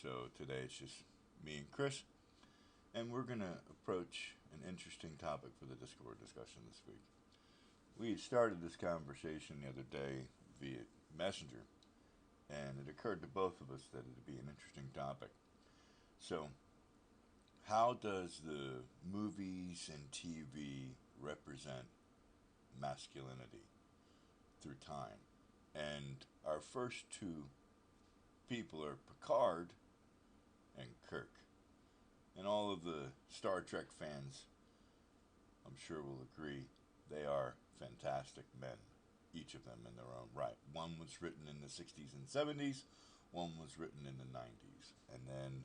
So today it's just me and Chris, and we're going to approach an interesting topic for the Discord discussion this week. We started this conversation the other day via Messenger, and it occurred to both of us that it would be an interesting topic. So, how does the movies and TV represent masculinity through time? And our first two people are Picard and Kirk. And all of the Star Trek fans, I'm sure, will agree, they are fantastic men, each of them in their own right. One was written in the 60s and 70s, one was written in the 90s. And then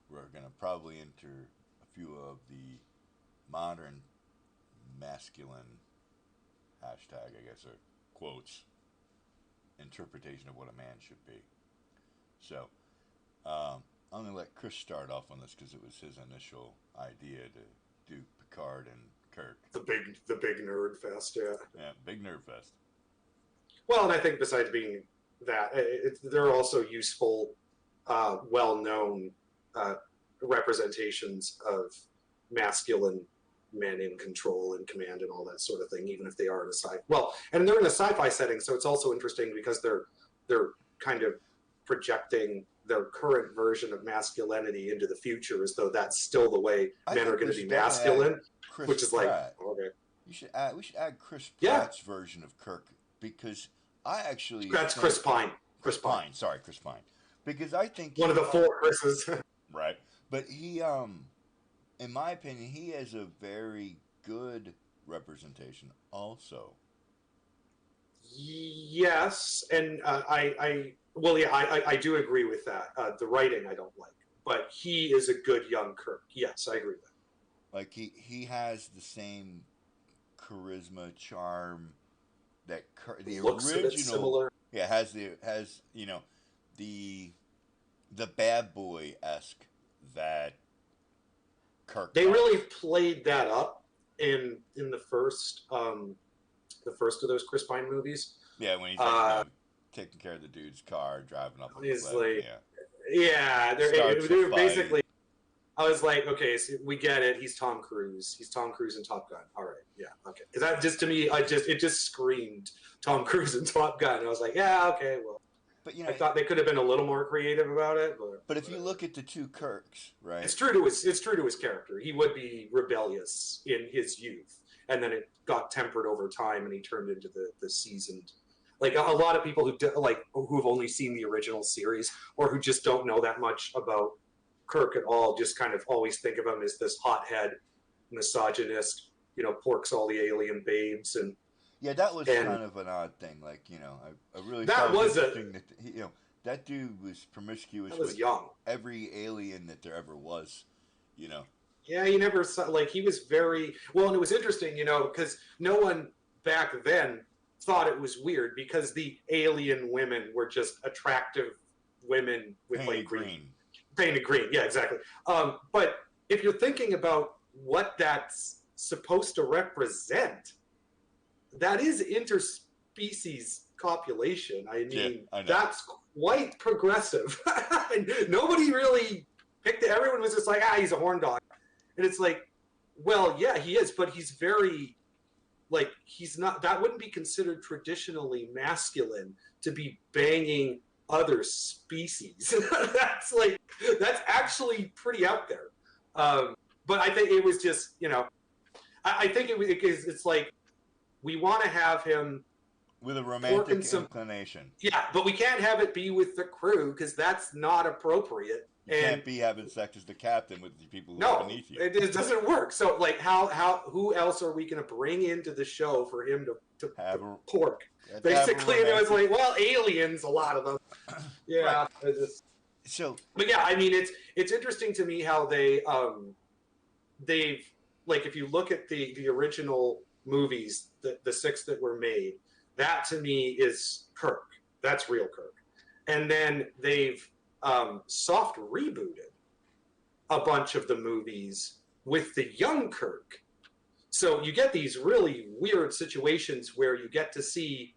we're going to probably enter a few of the modern masculine hashtag, I guess, or quotes, interpretation of what a man should be. So, I'm going to let Chris start off on this because it was his initial idea to do Picard and Kirk. The big nerd fest, yeah. Yeah, big nerd fest. Well, and I think besides being that, they're also useful, well-known representations of masculine men in control and command and all that sort of thing, even if they are in a and they're in a sci-fi setting, so it's also interesting because they're kind of projecting their current version of masculinity into the future as though that's still the way men are going to be masculine, which is Pratt. like, okay. We should add Chris Pratt's version of Kirk because I actually... That's Chris Pine. Chris Pine. Sorry, Chris Pine. Because I think... One of the four Chris's. Right. But he, in my opinion, he has a very good representation also. Yes, and I do agree with that. The writing I don't like, but he is a good young Kirk. Yes, I agree with that. Like he has the same charisma, charm that the looks original. A bit similar. Yeah, has the bad boy-esque that Kirk. They really played that up in the first of those Chris Pine movies. Yeah, when he's taking care of the dude's car, driving up. He's like, they're basically. I was like, okay, so we get it. He's Tom Cruise. He's Tom Cruise in Top Gun. All right, yeah, okay. Because that just to me, it just screamed Tom Cruise in Top Gun. And I was like, yeah, okay, well. But I thought they could have been a little more creative about it. But if you look at the two Kirks, right? It's true to his character. He would be rebellious in his youth, and then it got tempered over time, and he turned into the seasoned. Like a lot of people who've only seen the original series or who just don't know that much about Kirk at all, just kind of always think of him as this hothead, misogynist, porks all the alien babes and. Yeah, that was kind of an odd thing. Like, I really that was a thing that that dude was promiscuous with every alien that there ever was. Yeah, he never saw he was very well, and it was interesting, because no one back then thought it was weird because the alien women were just attractive women with painted green. Painted green, yeah, exactly. But if you're thinking about what that's supposed to represent, that is interspecies copulation. I mean, that's quite progressive. Nobody really picked it. Everyone was just like, he's a horn dog. And it's like, well, yeah, he is, but he's very, he's not, that wouldn't be considered traditionally masculine to be banging other species. That's actually pretty out there. But I think it was just, I think it's like, we want to have him with a romantic inclination. Yeah, but we can't have it be with the crew because that's not appropriate. You can't be having sex as the captain with the people who are beneath you. It doesn't work. So, who else are we going to bring into the show for him to pork? Basically, and it was like, well, aliens, a lot of them. Yeah. Right. But yeah, I mean, it's interesting to me how they've if you look at the original movies, the 6 that were made, that to me is Kirk. That's real Kirk. And then they've soft rebooted a bunch of the movies with the young Kirk. So you get these really weird situations where you get to see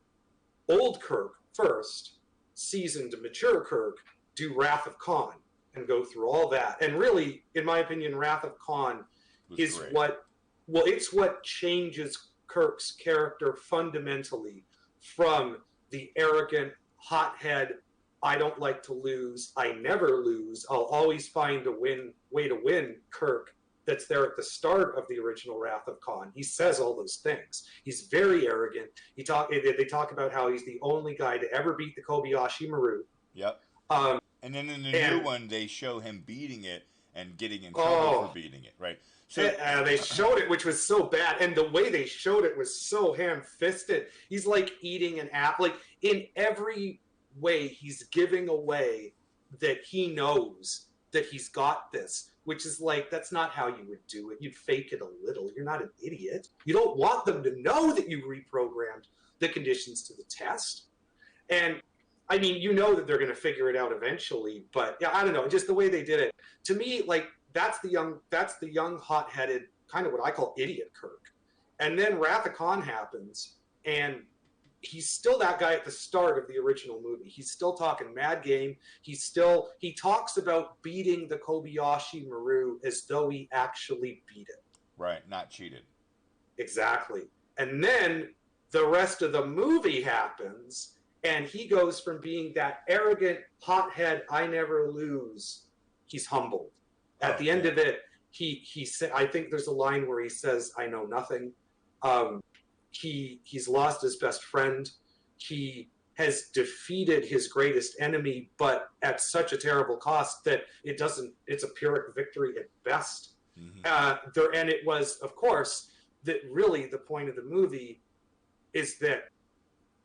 old Kirk first, seasoned, mature Kirk, do Wrath of Khan. and go through all that. And really, in my opinion, Wrath of Khan is great. it's what changes Kirk's character fundamentally from the arrogant, hothead, I don't like to lose, I never lose, I'll always find a way to win Kirk that's there at the start of the original Wrath of Khan. He says all those things. He's very arrogant. They talk about how he's the only guy to ever beat the Kobayashi Maru. Yep. And then in the new one, they show him beating it and getting in trouble for beating it, right? So they showed it, which was so bad, and the way they showed it was so ham-fisted. He's like eating an apple. Like, in every way, he's giving away that he knows that he's got this, which is like, that's not how you would do it. You'd fake it a little. You're not an idiot. You don't want them to know that you reprogrammed the conditions to the test. And I mean, you know that they're going to figure it out eventually, but yeah, I don't know. Just the way they did it, to me, like, that's the young, hot-headed, kind of what I call idiot Kirk. And then Wrath of Khan happens, and he's still that guy at the start of the original movie. He's still talking mad game. He talks about beating the Kobayashi Maru as though he actually beat it. Right, not cheated. Exactly. And then the rest of the movie happens, and he goes from being that arrogant, hothead, I never lose, he's humbled. At the end of it, he said, I think there's a line where he says, I know nothing. He's lost his best friend. He has defeated his greatest enemy, but at such a terrible cost that it's a Pyrrhic victory at best. Mm-hmm. And it was, of course, that really the point of the movie is that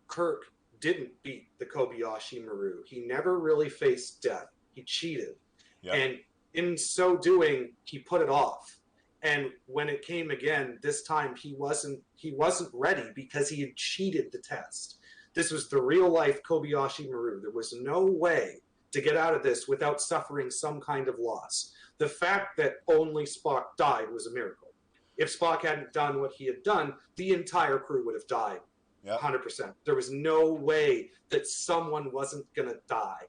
Kirk didn't beat the Kobayashi Maru. He never really faced death. He cheated. Yep. And in so doing, he put it off. And when it came again, this time he wasn't ready because he had cheated the test. This was the real life Kobayashi Maru. There was no way to get out of this without suffering some kind of loss. The fact that only Spock died was a miracle. If Spock hadn't done what he had done, the entire crew would have died. Yep. 100%. There was no way that someone wasn't going to die.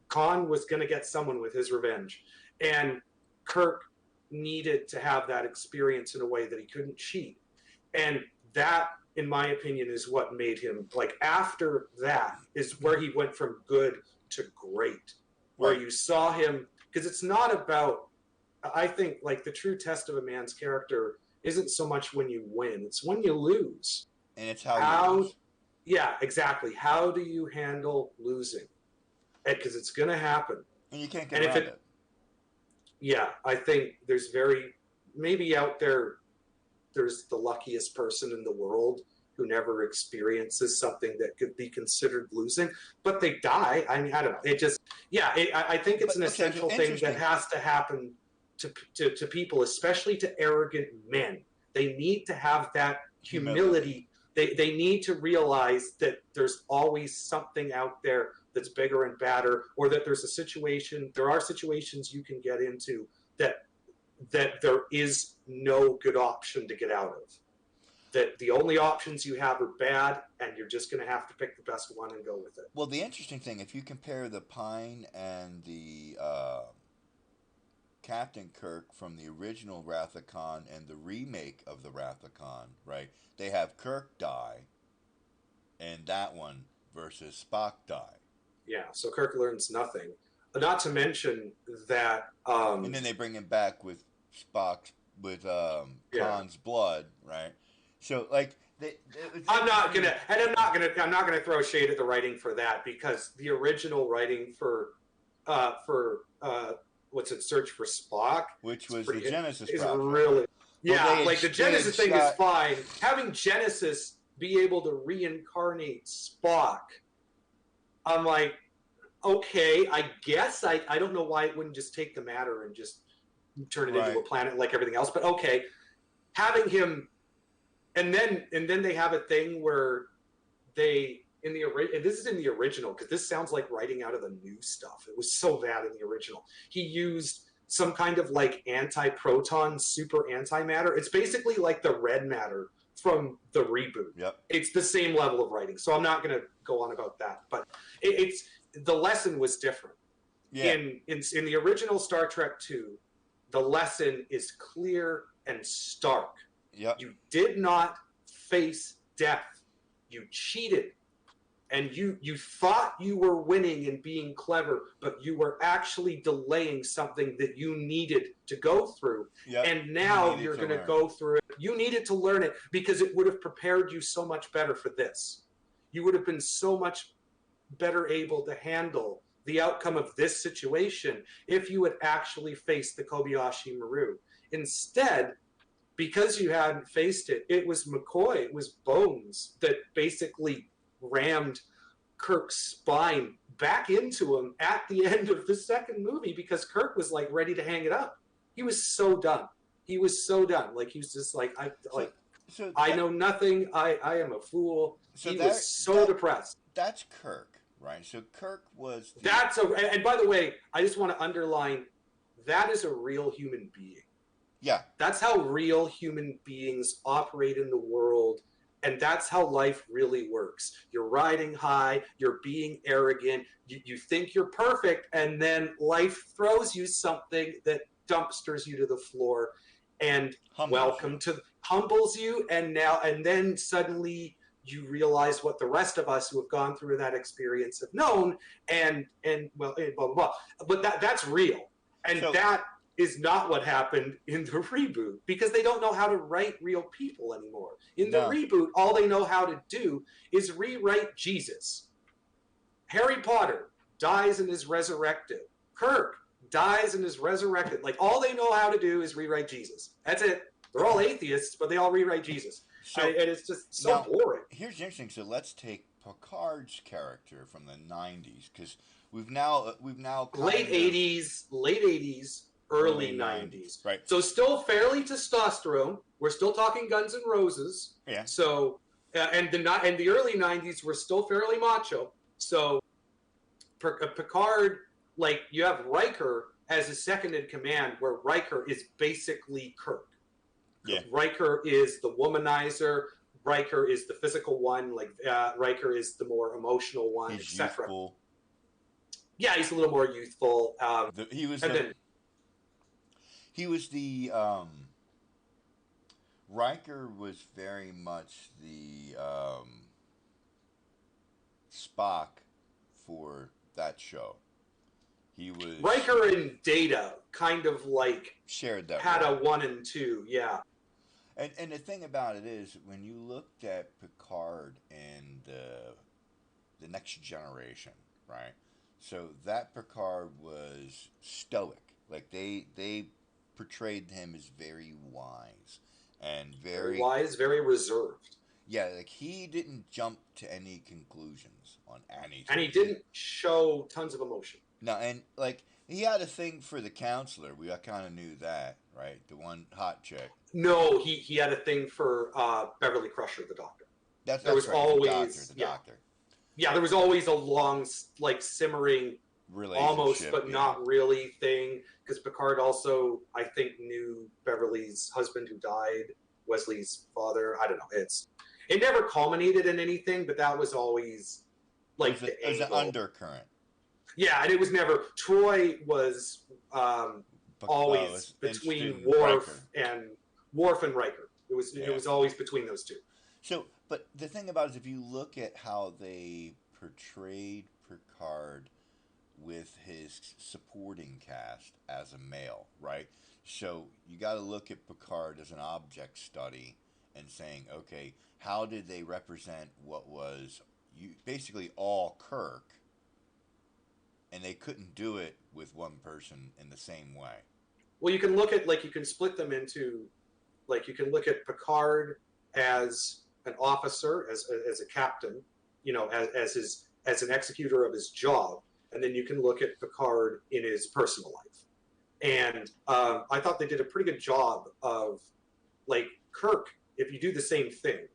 Khan was going to get someone with his revenge. And Kirk needed to have that experience in a way that he couldn't cheat. And that, in my opinion, is what made him, like, after that is where he went from good to great. Where you saw him, because it's not about, I think, like, the true test of a man's character isn't so much when you win, it's when you lose. And it's how you lose. Yeah, exactly. How do you handle losing? Because it's going to happen. And you can't get around it. Yeah, I think maybe out there's the luckiest person in the world who never experiences something that could be considered losing, but they die. I mean, I don't know. I think it's an essential thing that has to happen to people, especially to arrogant men. They need to have that humility. They need to realize that there's always something out there that's bigger and badder, or that there are situations you can get into that there is no good option to get out of. That the only options you have are bad, and you're just going to have to pick the best one and go with it. Well, the interesting thing, if you compare the Pine and the Captain Kirk from the original Wrath of Khan and the remake of the Wrath of Khan, right? They have Kirk die in that one versus Spock die. Yeah, so Kirk learns nothing. Not to mention that... and then they bring him back with Spock's, with Khan's blood, right? So, like... I'm not gonna throw shade at the writing for that, because the original writing for Search for Spock, which was the Genesis is project. Really, yeah, like the Genesis thing is fine. Having Genesis be able to reincarnate Spock, I'm like, okay, I guess I don't know why it wouldn't just take the matter and just turn it into a planet like everything else, but okay, having him, and then they have a thing where this is in the original, because this sounds like writing out of the new stuff. It was so bad in the original. He used some kind of like anti-proton super antimatter. It's basically like the red matter from the reboot. Yep. It's the same level of writing, so I'm not going to go on about that. But the lesson was different. Yeah. In the original Star Trek 2, the lesson is clear and stark. Yep. You did not face death. You cheated. And you thought you were winning and being clever, but you were actually delaying something that you needed to go through. Yep. And now you're going to go through it. You needed to learn it because it would have prepared you so much better for this. You would have been so much better able to handle the outcome of this situation if you had actually faced the Kobayashi Maru. Instead, because you hadn't faced it, it was McCoy, it was Bones that basically rammed Kirk's spine back into him at the end of the second movie because Kirk was like ready to hang it up. He was so done. He was so done. Like he was just like I know nothing. I am a fool. So he was so depressed. That's Kirk, right? So Kirk was. And by the way, I just want to underline that is a real human being. Yeah. That's how real human beings operate in the world. And that's how life really works. You're riding high, you're being arrogant, you think you're perfect, and then life throws you something that dumpsters you to the floor and humbles you, and then suddenly you realize what the rest of us who have gone through that experience have known, and blah blah blah. But that's real. And that is not what happened in the reboot because they don't know how to write real people anymore. In the reboot, all they know how to do is rewrite Jesus. Harry Potter dies and is resurrected. Kirk dies and is resurrected. Like, all they know how to do is rewrite Jesus. That's it. They're all atheists, but they all rewrite Jesus. And it's just so boring. Here's interesting. So let's take Picard's character from the 90s because we've now late 80s, early 90s. Right. So still fairly testosterone. We're still talking Guns N' Roses. Yeah. So and the early 90s were still fairly macho. So Picard, like, you have Riker as a second in command, where Riker is basically Kirk. Yeah. Riker is the womanizer. Riker is the physical one. Like Riker is the more emotional one, etc. Yeah, he's a little more youthful. Riker was very much the Spock for that show. He was Riker and Data kind of like shared that had a 1 and 2, yeah. And the thing about it is, when you looked at Picard and the Next Generation, right? So that Picard was stoic. Like they portrayed him as very wise and very wise, very reserved. Yeah, like he didn't jump to any conclusions on anything. And he didn't show tons of emotion. No, and like he had a thing for the counselor. We kind of knew that, right? The one hot chick. No, he had a thing for Beverly Crusher, the doctor. That's was right, always the doctor. Yeah, there was always a long, like, simmering, almost but not really thing. Because Picard also, I think, knew Beverly's husband who died, Wesley's father. I don't know. It never culminated in anything, but that was always like it was an undercurrent. Yeah, and it was never. Troy was always between Worf and Riker. It was always between those two. So, but the thing about it is, if you look at how they portrayed Picard with his supporting cast as a male, right? So you got to look at Picard as an object study and saying, okay, how did they represent what was basically all Kirk? And they couldn't do it with one person in the same way. Well, you can look at, like, you can split them into, like, you can look at Picard as an officer, as a captain, you know, as an executor of his job, and then you can look at Picard in his personal life. And I thought they did a pretty good job of, like, Kirk, if you do the same thing,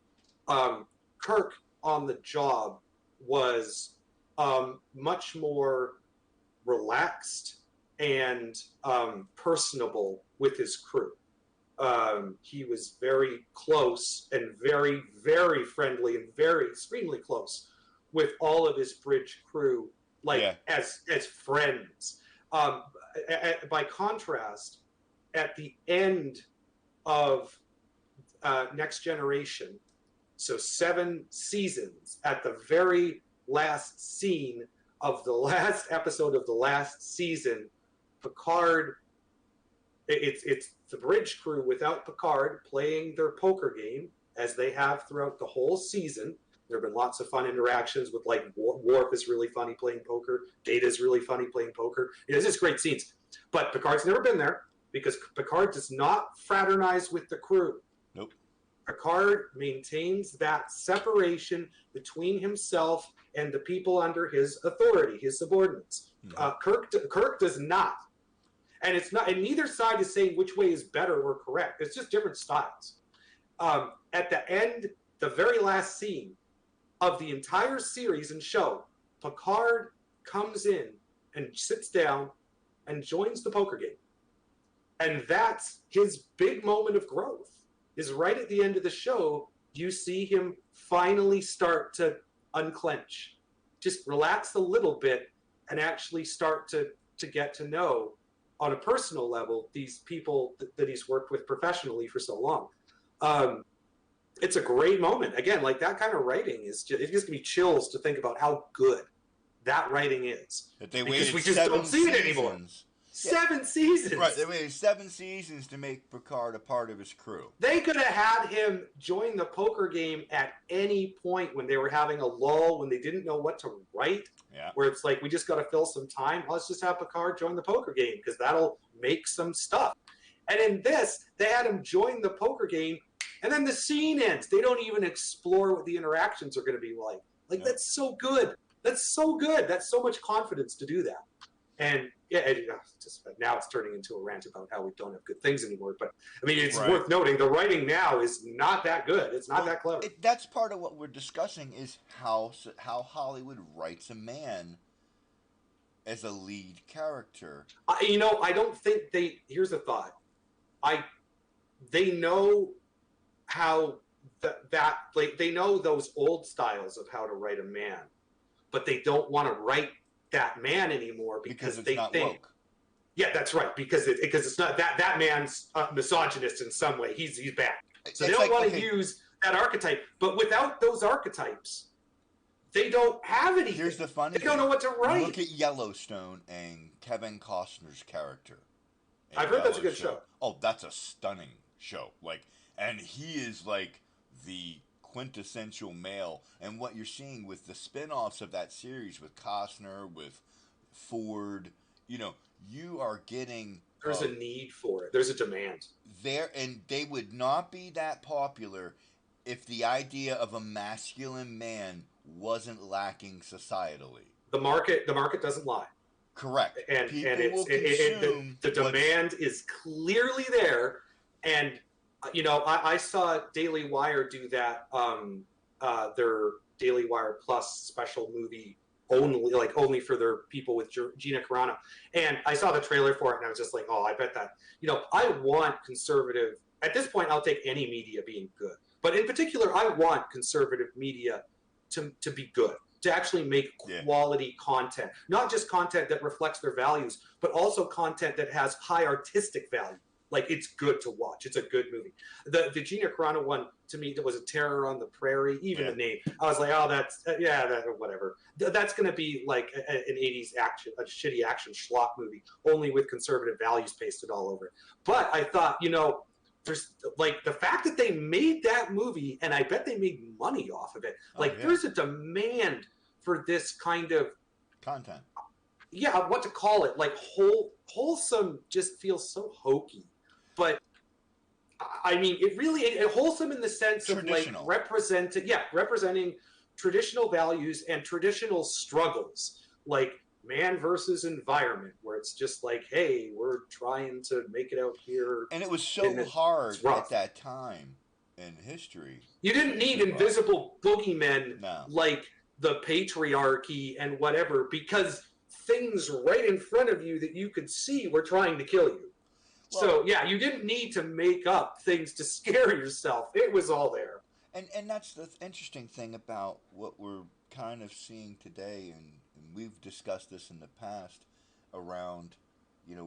Kirk on the job was much more relaxed and personable with his crew. He was very close and very, very friendly and very extremely close with all of his bridge crew, like as friends. Um, by contrast, at the end of Next Generation, so 7 seasons, at the very last scene of the last episode of the last season, Picard, it's the bridge crew without Picard playing their poker game as they have throughout the whole season. There have been lots of fun interactions with, like, Worf is really funny playing poker. Data is really funny playing poker. It's just great scenes. But Picard's never been there because Picard does not fraternize with the crew. Nope. Picard maintains that separation between himself and the people under his authority, his subordinates. Kirk does not. And it's not, and neither side is saying which way is better or correct. It's just different styles. At the end, the very last scene of the entire series and show, Picard comes in and sits down and joins the poker game. And that's his big moment of growth, is right at the end of the show, you see him finally start to unclench, just relax a little bit and actually start to get to know, on a personal level, these people that he's worked with professionally for so long. It's a great moment. Again, like, that kind of writing is just, it gives me chills to think about how good that writing is. That they because waited we just 7 don't see seasons. it anymore. 7 seasons. Right, they waited 7 seasons to make Picard a part of his crew. They could have had him join the poker game at any point when they were having a lull, when they didn't know what to write. Yeah. Where it's like, we just got to fill some time. Let's just have Picard join the poker game because that'll make some stuff. And in this, they had him join the poker game, and then the scene ends. They don't even explore what the interactions are going to be like. Like, that's so good. That's so good. That's so much confidence to do that. And yeah, just now it's turning into a rant about how we don't have good things anymore. But I mean, it's worth noting the writing now is not that good. It's not that clever. That's part of what we're discussing, is how Hollywood writes a man as a lead character. I don't think they. Here's a thought. They know how they know those old styles of how to write a man, but they don't want to write that man anymore because they think woke. Yeah, that's right, because it's not that man's misogynist in some way. He's bad, so they don't want to use that archetype. But without those archetypes, they don't have anything. Here's the funny thing. They don't know what to write. Look at Yellowstone and Kevin Costner's character. I've heard that's a good show. Oh, that's a stunning show. Like, and he is like the quintessential male. And what you're seeing with the spin-offs of that series, with Costner, with Ford, you are getting... There's a need for it. There's a demand. And they would not be that popular if the idea of a masculine man wasn't lacking societally. The market doesn't lie. Correct. And the demand is clearly there. And I saw Daily Wire do that, their Daily Wire Plus special movie only for their people with Gina Carano. And I saw the trailer for it, and I was just like, oh, I bet that, I want conservative, at this point, I'll take any media being good. But in particular, I want conservative media to be good, to actually make quality content. Not just content that reflects their values, but also content that has high artistic value. Like, it's good to watch. It's a good movie. The Gina Carano one, to me, that was A Terror on the Prairie, even the name. I was like, oh, that's, whatever. That's going to be like an 80s action, a shitty action schlock movie, only with conservative values pasted all over it. But I thought, there's, like, the fact that they made that movie, and I bet they made money off of it, there's a demand for this kind of content. Yeah, what to call it? Like, wholesome just feels so hokey. But I mean, it wholesome in the sense of like representing traditional values and traditional struggles, like man versus environment, where it's just like, hey, we're trying to make it out here. And it was so hard at that time in history. You didn't need invisible boogeymen like the patriarchy and whatever, because things right in front of you that you could see were trying to kill you. Well, so, yeah, you didn't need to make up things to scare yourself. It was all there. And that's the interesting thing about what we're kind of seeing today, and we've discussed this in the past, around,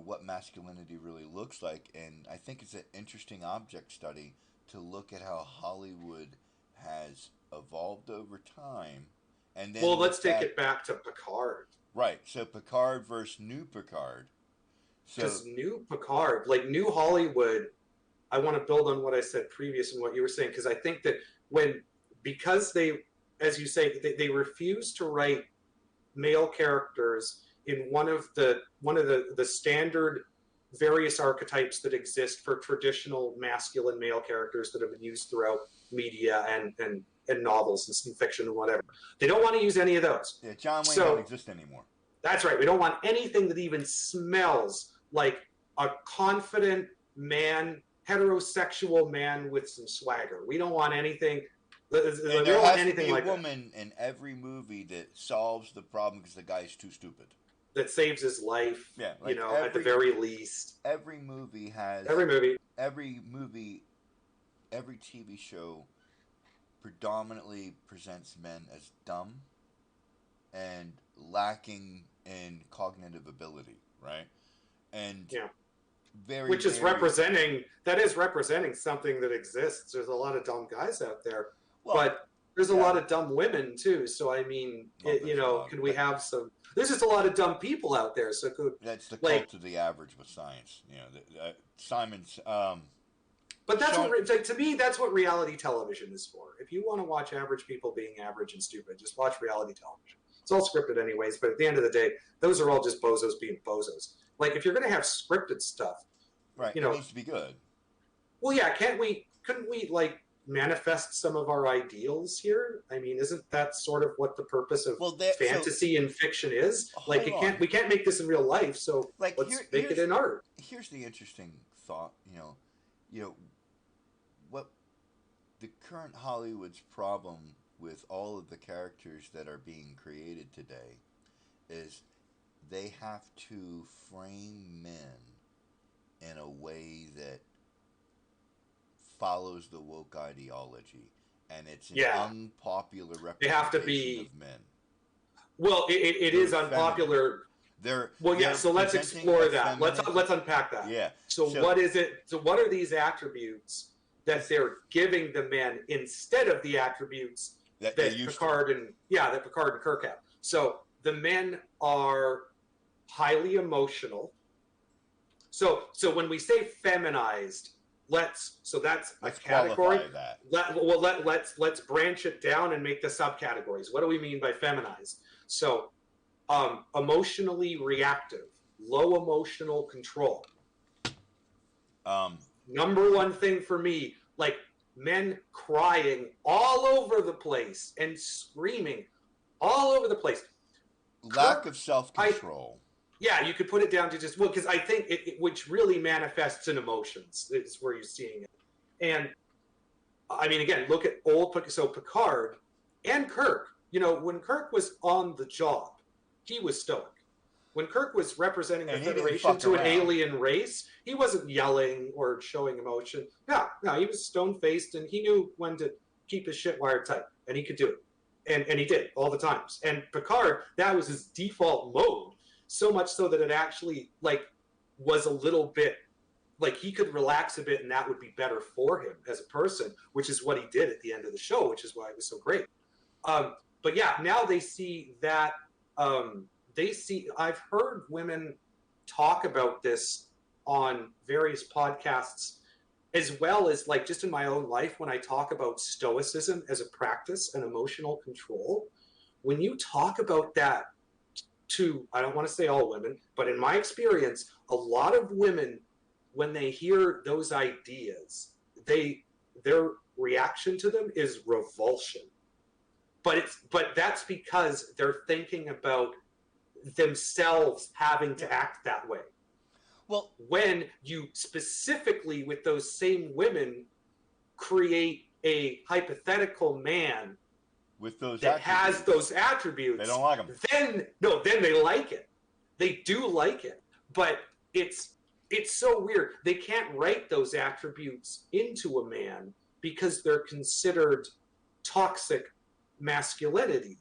what masculinity really looks like. And I think it's an interesting object study to look at how Hollywood has evolved over time, and then Well, let's look take back. it back to Picard. Right. So Picard versus New Picard. So Because new Picard, like new Hollywood, I want to build on what I said previous and what you were saying, because I think that because they, as you say, they refuse to write male characters in one of the standard various archetypes that exist for traditional masculine male characters that have been used throughout media and novels and fiction and whatever. They don't want to use any of those. yeah, John Wayne So don't exist anymore. that's right. We don't want anything that even smells like a confident man, heterosexual man with some swagger. We don't want anything. We And there don't want has to anything be a like that. woman in every movie that solves the problem because the guy's too stupid. That saves his life. Yeah, you know, at the very least. Every movie has Every movie. every TV show predominantly presents men as dumb and lacking in cognitive ability, right? And Yeah. very that is representing something that exists. There's a lot of dumb guys out there, well, but there's a yeah. lot of dumb women too. So I mean, Well, there's a lot, could we but- have some? There's just a lot of dumb people out there. So That's the like- cult of the average with science. Simon's. But that's Sean- what, to me, that's what reality television is for. If you want to watch average people being average and stupid, just watch reality television. It's all scripted anyways, but at the end of the day, those are all just bozos being bozos. Like, if you're going to have scripted stuff, Right, you it know- needs to be good. well, yeah, couldn't we, like, manifest some of our ideals here? I mean, isn't that sort of what the purpose of fantasy and fiction is? Like, Hold on. we can't make this in real life, so Like, let's make it in art. Here's the interesting thought. What the current Hollywood's problem with all of the characters that are being created today is they have to frame men in a way that follows the woke ideology, and it's an Yeah. unpopular They have to representation be- of men. Well, it is They're unpopular. They're So let's presenting explore a that. Let's feminine- unpack that. Yeah. So what is it? So what are these attributes that they're giving the men instead of the attributes that that they used Picard and Kirk have? So the men are highly emotional. So when we say feminized, that's Let's a category. qualify that. Let's branch it down and make the subcategories. What do we mean by feminized? So emotionally reactive, low emotional control. Number one thing for me, like men crying all over the place and screaming all over the place. Lack of self-control. Yeah, you could put it down to just, because I think which really manifests in emotions is where you're seeing it. And I mean, again, look at Picard and Kirk. When Kirk was on the job, he was stoic. When Kirk was representing the And he didn't Federation fuck to an around. alien race, he wasn't yelling or showing emotion. No, he was stone-faced, and he knew when to keep his shit wired tight, and he could do it. And he did all the times. And Picard, that was his default mode, so much so that it actually was a little bit he could relax a bit, and that would be better for him as a person, which is what he did at the end of the show, which is why it was so great. But yeah, now they see that I've heard women talk about this on various podcasts, as well as just in my own life when I talk about stoicism as a practice and emotional control. When you talk about that to, I don't want to say all women, but in my experience, a lot of women, when they hear those ideas, their reaction to them is revulsion. But that's because they're thinking about themselves having to act that way. Well, when you specifically with those same women create a hypothetical man with those that has those attributes, they don't like them. Then they like it. They do like it, but it's so weird. They can't write those attributes into a man because they're considered toxic masculinity.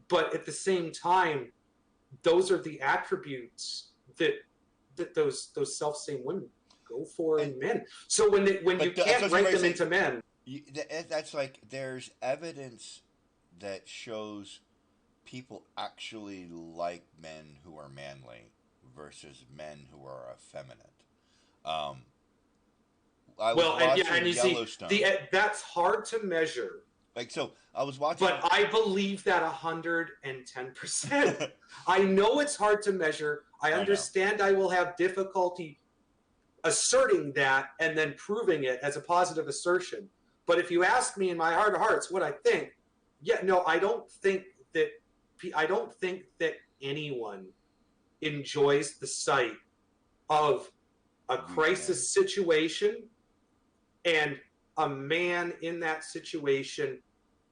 But at the same time, those are the attributes that those self same women go for in men. So when you can't write them into men, that's like there's evidence that shows people actually like men who are manly versus men who are effeminate. I was watching and you Yellowstone. See, that's hard to measure. Like, so I was watching, but I believe that 110%. I know it's hard to measure. I understand I will have difficulty asserting that and then proving it as a positive assertion. But if you ask me in my heart of hearts what I think, I don't think that anyone enjoys the sight of a crisis situation and a man in that situation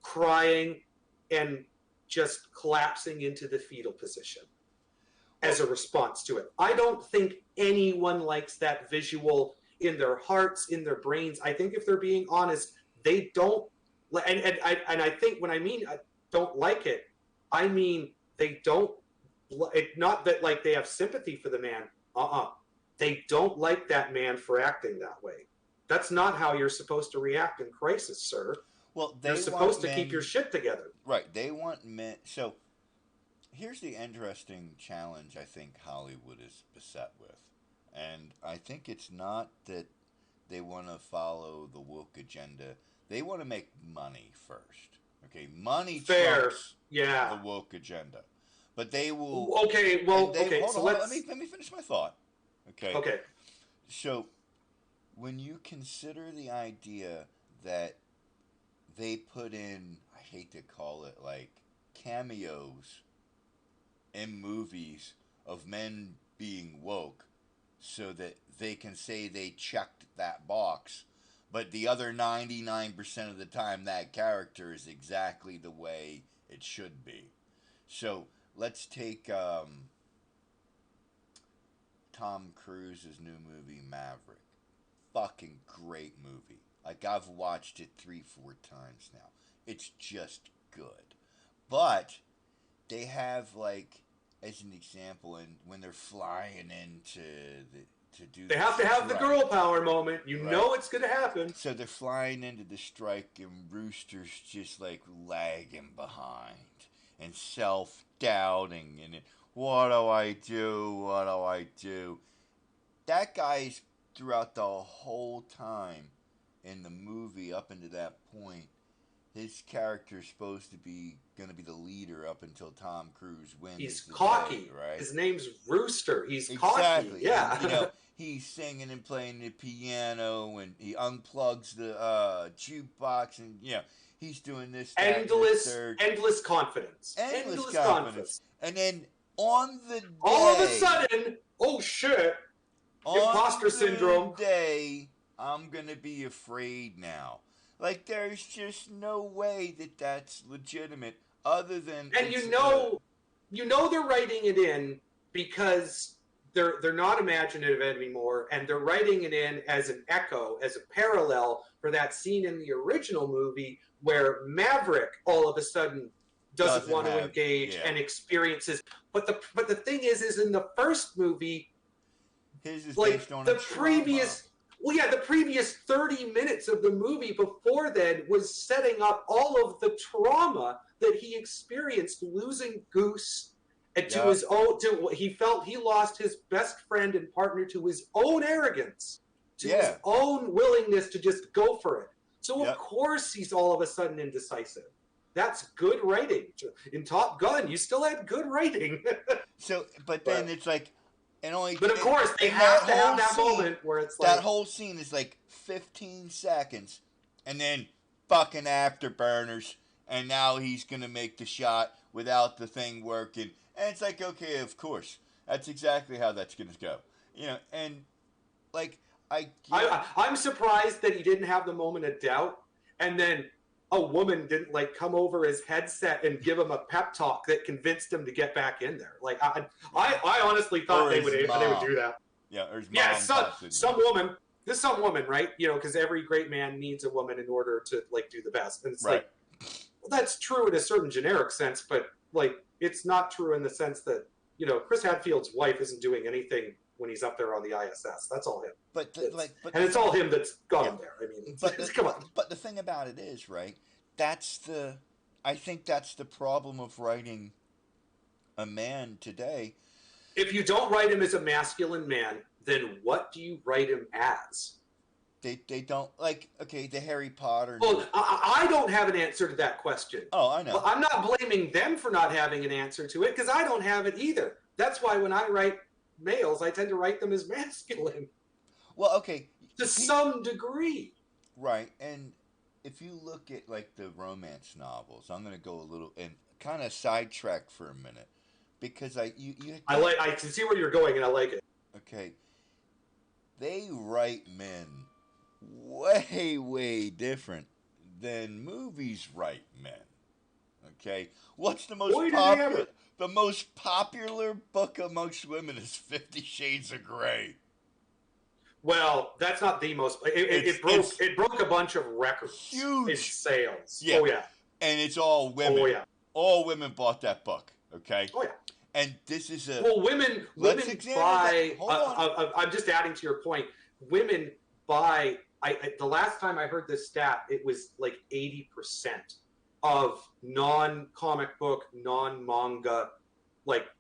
crying and just collapsing into the fetal position as a response to it. I don't think anyone likes that visual in their hearts, in their brains. I think if they're being honest, they don't. And I think when I mean I don't like it, I mean they don't. Not that like they have sympathy for the man. They don't like that man for acting that way. That's not how you're supposed to react in crisis, sir. Well, you're supposed to keep your shit together. Right. They want men. So here's the interesting challenge I think Hollywood is beset with. And I think it's not that they want to follow the woke agenda. They want to make money first. Okay? Money trumps the woke agenda. But they will... Okay, well, hold on, let me finish my thought. Okay. So, when you consider the idea that they put in, I hate to call it, like, cameos in movies of men being woke so that they can say they checked that box, but the other 99% of the time that character is exactly the way it should be. So, let's take Tom Cruise's new movie, Maverick. Fucking great movie. Like, I've watched it 3-4 times now. It's just good. But they have, like, as an example, and when they're flying into they have to have the girl power moment. You know it's going to happen. So they're flying into the strike, and Rooster's just, like, lagging behind and self-doubting, and what do I do? What do I do? That guy's throughout the whole time in the movie up into that point, his character's supposed to be going to be the leader up until Tom Cruise wins. He's cocky, day, right? His name's Rooster. He's exactly. Cocky. Yeah. And, he's singing and playing the piano, and he unplugs the jukebox, and he's doing this. Endless confidence. Endless confidence. And then on the day, all of a sudden, oh shit! Imposter syndrome. Day, I'm gonna be afraid now. Like, there's just no way that that's legitimate, other than. And they're writing it in because they're not imaginative anymore, and they're writing it in as an echo, as a parallel for that scene in the original movie where Maverick all of a sudden doesn't want to engage and experiences. But the thing is in the first movie, his is like based on the previous. Well, yeah, the previous 30 minutes of the movie before then was setting up all of the trauma that he experienced losing Goose and to his own. He felt he lost his best friend and partner to his own arrogance, to his own willingness to just go for it. So of course he's all of a sudden indecisive. That's good writing. In Top Gun, you still had good writing. But then it's like. But of course, they have to have that moment where it's like... That whole scene is like 15 seconds, and then fucking afterburners, and now he's going to make the shot without the thing working. And it's like, okay, of course. That's exactly how that's going to go. And, like, I'm surprised that he didn't have the moment of doubt, and then a woman didn't, like, come over his headset and give him a pep talk that convinced him to get back in there. Like, I honestly thought they would do that. Yeah, or his mom. Some woman. There's some woman, right? Because every great man needs a woman in order to, like, do the best. And it's like, well, that's true in a certain generic sense, but, like, it's not true in the sense that Chris Hadfield's wife isn't doing anything when he's up there on the ISS. That's all him. But and it's all him that's got yeah. him there. I mean, come on. But the thing about it is, right? I think that's the problem of writing a man today. If you don't write him as a masculine man, then what do you write him as? They don't the Harry Potter. Well, I don't have an answer to that question. Oh, I know. But I'm not blaming them for not having an answer to it because I don't have it either. That's why when I write males, I tend to write them as masculine. Well, okay. To some degree. Right. And if you look at the romance novels, I'm going to go a little and kind of sidetrack for a minute because I can see where you're going and I like it. Okay. They write men way different than movies write men. Okay, what's the most popular? The most popular book amongst women is 50 Shades of Grey. Well, that's not the most. It broke a bunch of records. Huge in sales. Yeah. Oh yeah. And it's all women. Oh yeah. All women bought that book. Okay. Oh yeah. And this is women buy. I'm just adding to your point. Women buy. The last time I heard this stat, it was 80% of non-comic book, non-manga,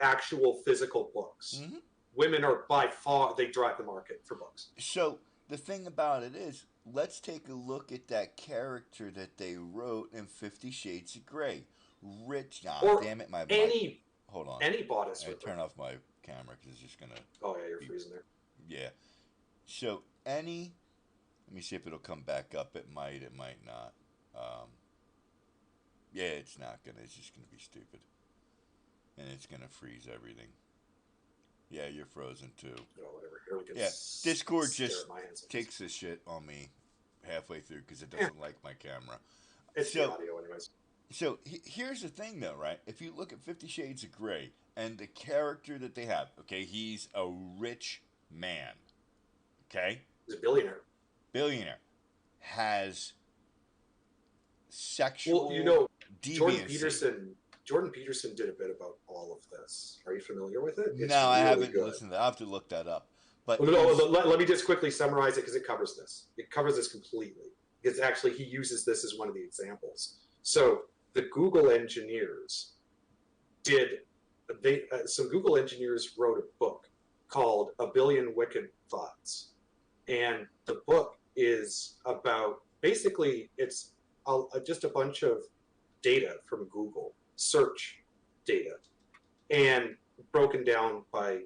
actual physical books. Mm-hmm. Women are by far, they drive the market for books. So the thing about it is, let's take a look at that character that they wrote in 50 Shades of Grey. Rich, damn it, hold on. Any bodice. I turn off my camera because it's just going to... Oh yeah, you're freezing there. Yeah. So let me see if it'll come back up. It might not. Yeah, it's not gonna. It's just gonna be stupid, and it's gonna freeze everything. Yeah, you're frozen too. Oh, whatever. Here we can Discord just takes this shit on me halfway through because it doesn't like my camera. It's the audio, anyways. So here's the thing, though, right? If you look at 50 Shades of Grey and the character that they have, okay, he's a rich man. Okay? He's a billionaire. Has sexual deviancy. Jordan Peterson did a bit about all of this. Are you familiar with it? It's I haven't listened to that. I'll have to look that up. But let me just quickly summarize it because it covers this. It covers this completely. Because actually he uses this as one of the examples. So the Google engineers some Google engineers wrote a book called A Billion Wicked Thoughts. And the book is about, basically, it's just a bunch of data from Google, search data, and broken down by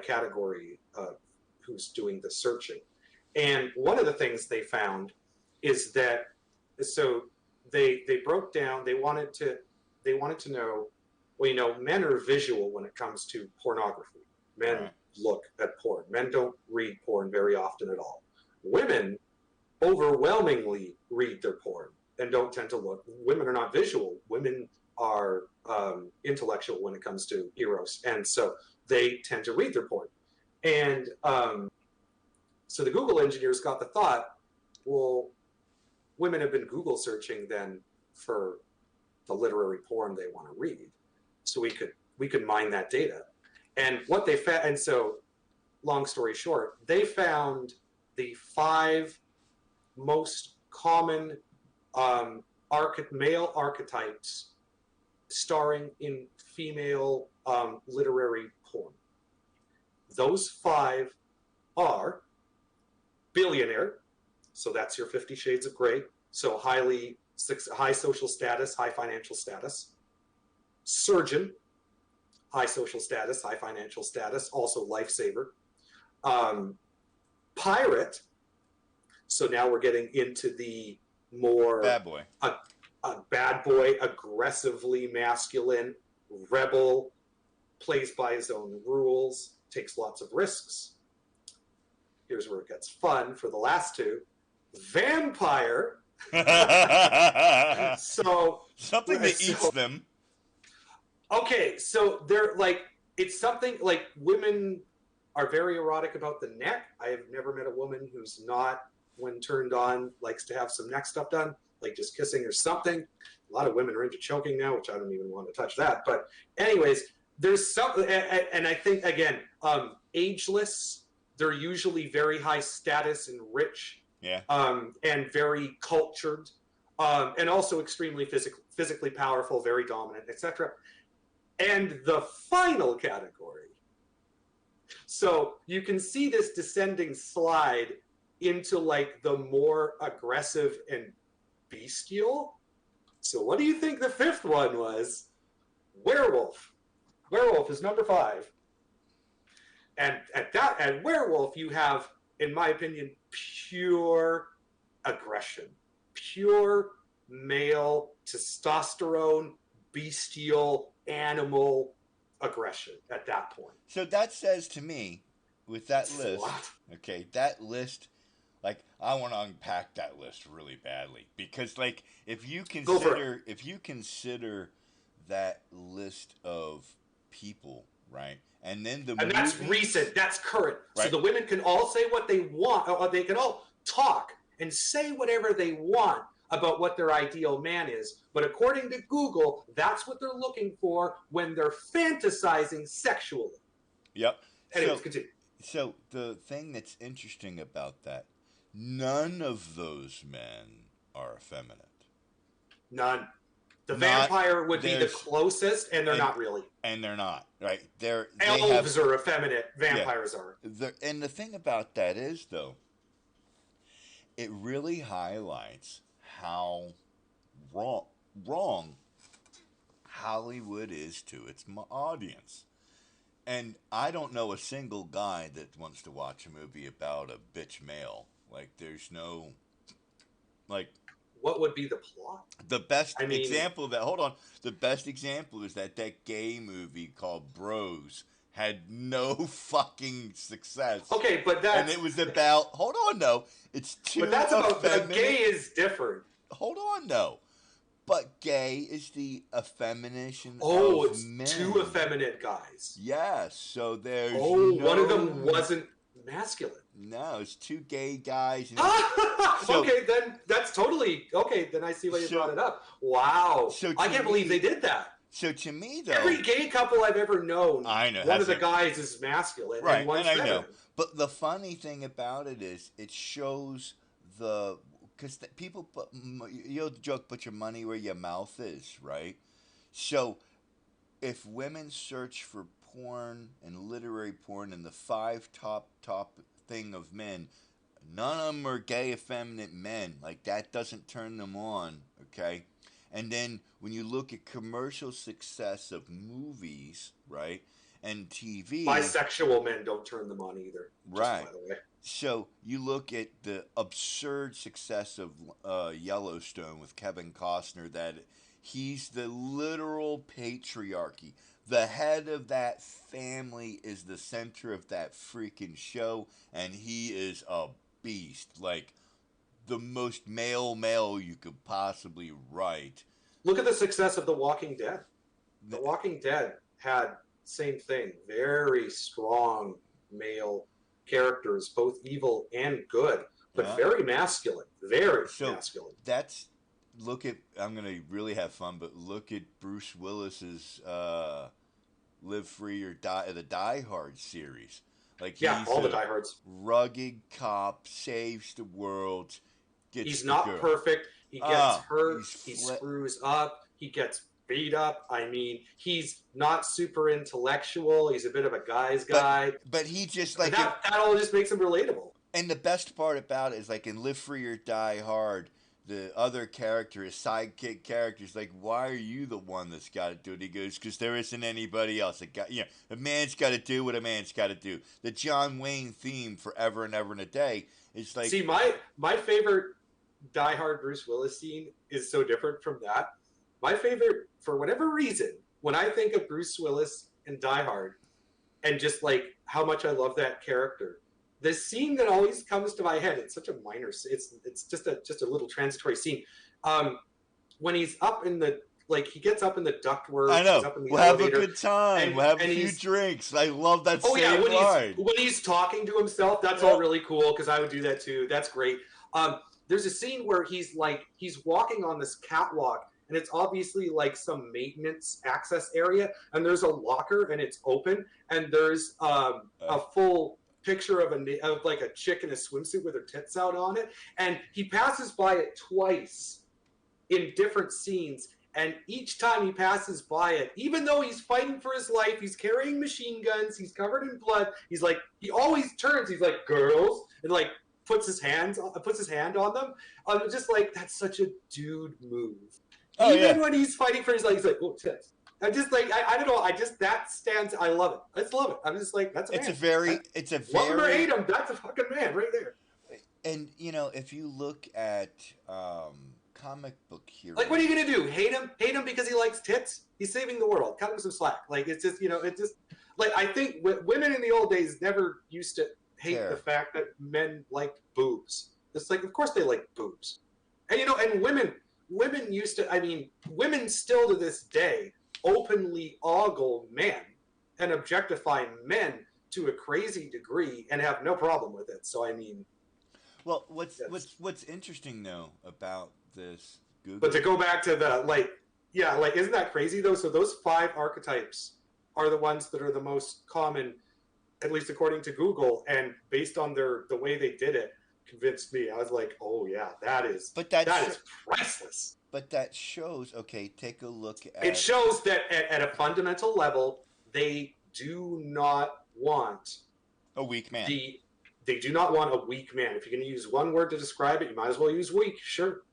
category of who's doing the searching. And one of the things they found is that, so they broke down, they wanted to know, well, men are visual when it comes to pornography. Men look at porn. Men don't read porn very often at all. Women overwhelmingly read their porn and don't tend to look. Women are not visual. Women are intellectual when it comes to eros, and so they tend to read their porn. And so the Google engineers got the thought, well, women have been Google searching then for the literary porn they want to read, so we could mine that data. And what they found, and so, long story short, they found the 5 most common male archetypes starring in female literary porn. Those 5 are billionaire, so that's your 50 Shades of Grey, so high social status, high financial status. Surgeon, high social status, high financial status, also lifesaver. Pirate, so now we're getting into the more bad boy. A bad boy, aggressively masculine, rebel, plays by his own rules, takes lots of risks. Here's where it gets fun for the last 2. Vampire. So something that eats them. Okay, so they're it's something like women are very erotic about the neck. I have never met a woman who's not, when turned on, likes to have some neck stuff done, like just kissing or something. A lot of women are into choking now, which I don't even want to touch that. But anyways, there's some, and I think again, ageless. They're usually very high status and rich, Yeah. and very cultured, and also extremely physically powerful, very dominant, etc. And the final category. So you can see this descending slide into like the more aggressive and bestial. So what do you think the fifth one was? Werewolf. Werewolf is number 5. And at werewolf, you have, in my opinion, pure aggression, pure male testosterone, bestial, animal aggression at that point. So that says to me, with that list, What? okay, that list, like, I want to unpack that list really badly, because, like, if you consider that list of people, right, and then and that's recent, that's current. Right. So the women can all say what they want, or they can all talk and say whatever they want about what their ideal man is. But according to Google, that's what they're looking for when they're fantasizing sexually. Yep. Anyways, continue. So the thing that's interesting about that, none of those men are effeminate. None. The vampire would be the closest, and they're not really. And they're not, right? Elves are effeminate. Vampires are. And the thing about that is, though, it really highlights how wrong Hollywood is to its audience. And I don't know a single guy that wants to watch a movie about a bitch male. Like, there's no, like... What would be the plot? The best example of that... Hold on. The best example is that gay movie called Bros had no fucking success. Okay, but that's... And it was about... Hold on, though. It's too... But that's about... The gay is different. Hold on, though. But gay is the effemination of men. It's two effeminate guys. Yes, so there's one of them wasn't masculine. No, it's two gay guys. Okay, then that's totally... Okay, then I see why you brought it up. Wow. I can't believe they did that. So to me, though... Every gay couple I've ever known, I know, one of the guys is masculine, right, and one's feminine. I know. But the funny thing about it is, it shows the... Because people put... You'll joke, put your money where your mouth is, right? So, if women search for porn and literary porn and the 5 top thing of men, none of them are gay, effeminate men. Like, that doesn't turn them on, okay? And then, when you look at commercial success of movies, right, and TV... Bisexual men don't turn them on either. Right. By the way. So, you look at the absurd success of Yellowstone with Kevin Costner, that he's the literal patriarchy. The head of that family is the center of that freaking show, and he is a beast. Like, the most male you could possibly write. Look at the success of The Walking Dead. The Walking Dead had same thing. Very strong male characters, both evil and good, but very masculine. Very masculine. That's... Look at... I'm going to really have fun, but look at Bruce Willis's Live Free or Die... The Die Hard series. Like, he's all the Die Hards. Rugged cop, saves the world, he's not perfect. He gets hurt. He screws up. He gets beat up. I mean, he's not super intellectual. He's a bit of a guy's guy. But he just, like... That all just makes him relatable. And the best part about it is, like, in Live Free or Die Hard, the other character, his sidekick character, is like, why are you the one that's got to do it? He goes, because there isn't anybody else. A man's got to do what a man's got to do. The John Wayne theme, Forever and Ever and a Day, is like... See, my favorite Die Hard Bruce Willis scene is so different from that. My favorite, for whatever reason, when I think of Bruce Willis and Die Hard, and just like how much I love that character, the scene that always comes to my head, it's such a minor, it's just a little transitory scene. When he's up in the, like, he gets up in the ductwork. I know. He's up in the we'll elevator, have a good time. We'll have a few drinks. I love that line. When he's talking to himself, that's all really cool, because I would do that too. That's great. There's a scene where he's walking on this catwalk, and it's obviously like some maintenance access area, and there's a locker and it's open, and there's a full picture of like a chick in a swimsuit with her tits out on it, and he passes by it twice in different scenes, and each time he passes by it, even though he's fighting for his life, he's carrying machine guns, he's covered in blood, he's like, he always turns, he's like, girls, and like puts his hand on them. I'm just like, that's such a dude move. Oh, even when he's fighting for his life, he's like, oh, tits. I'm just like, I don't know. that stands. I love it. I just love it. I'm just like, that's a man. It's a love him or very, hate him. That's a fucking man right there. and if you look at comic book heroes, like, what are you gonna do? Hate him? Hate him because he likes tits? He's saving the world. Cut him some slack. Like, it's just, it's just like, I think women in the old days never used to hate the fact that men liked boobs. It's like, of course they like boobs, and and women used to. I mean, women still to this day openly ogle men and objectify men to a crazy degree and have no problem with it. So I mean, well, what's interesting though about this Google, but to go back to the isn't that crazy though? So those 5 archetypes are the ones that are the most common, at least according to Google, and based on the way they did it, convinced me. I was like, oh yeah, that is priceless. But that shows, okay, take a look at... It shows that at a fundamental level, they do not want... a weak man. They do not want a weak man. If you're going to use one word to describe it, you might as well use weak. Sure.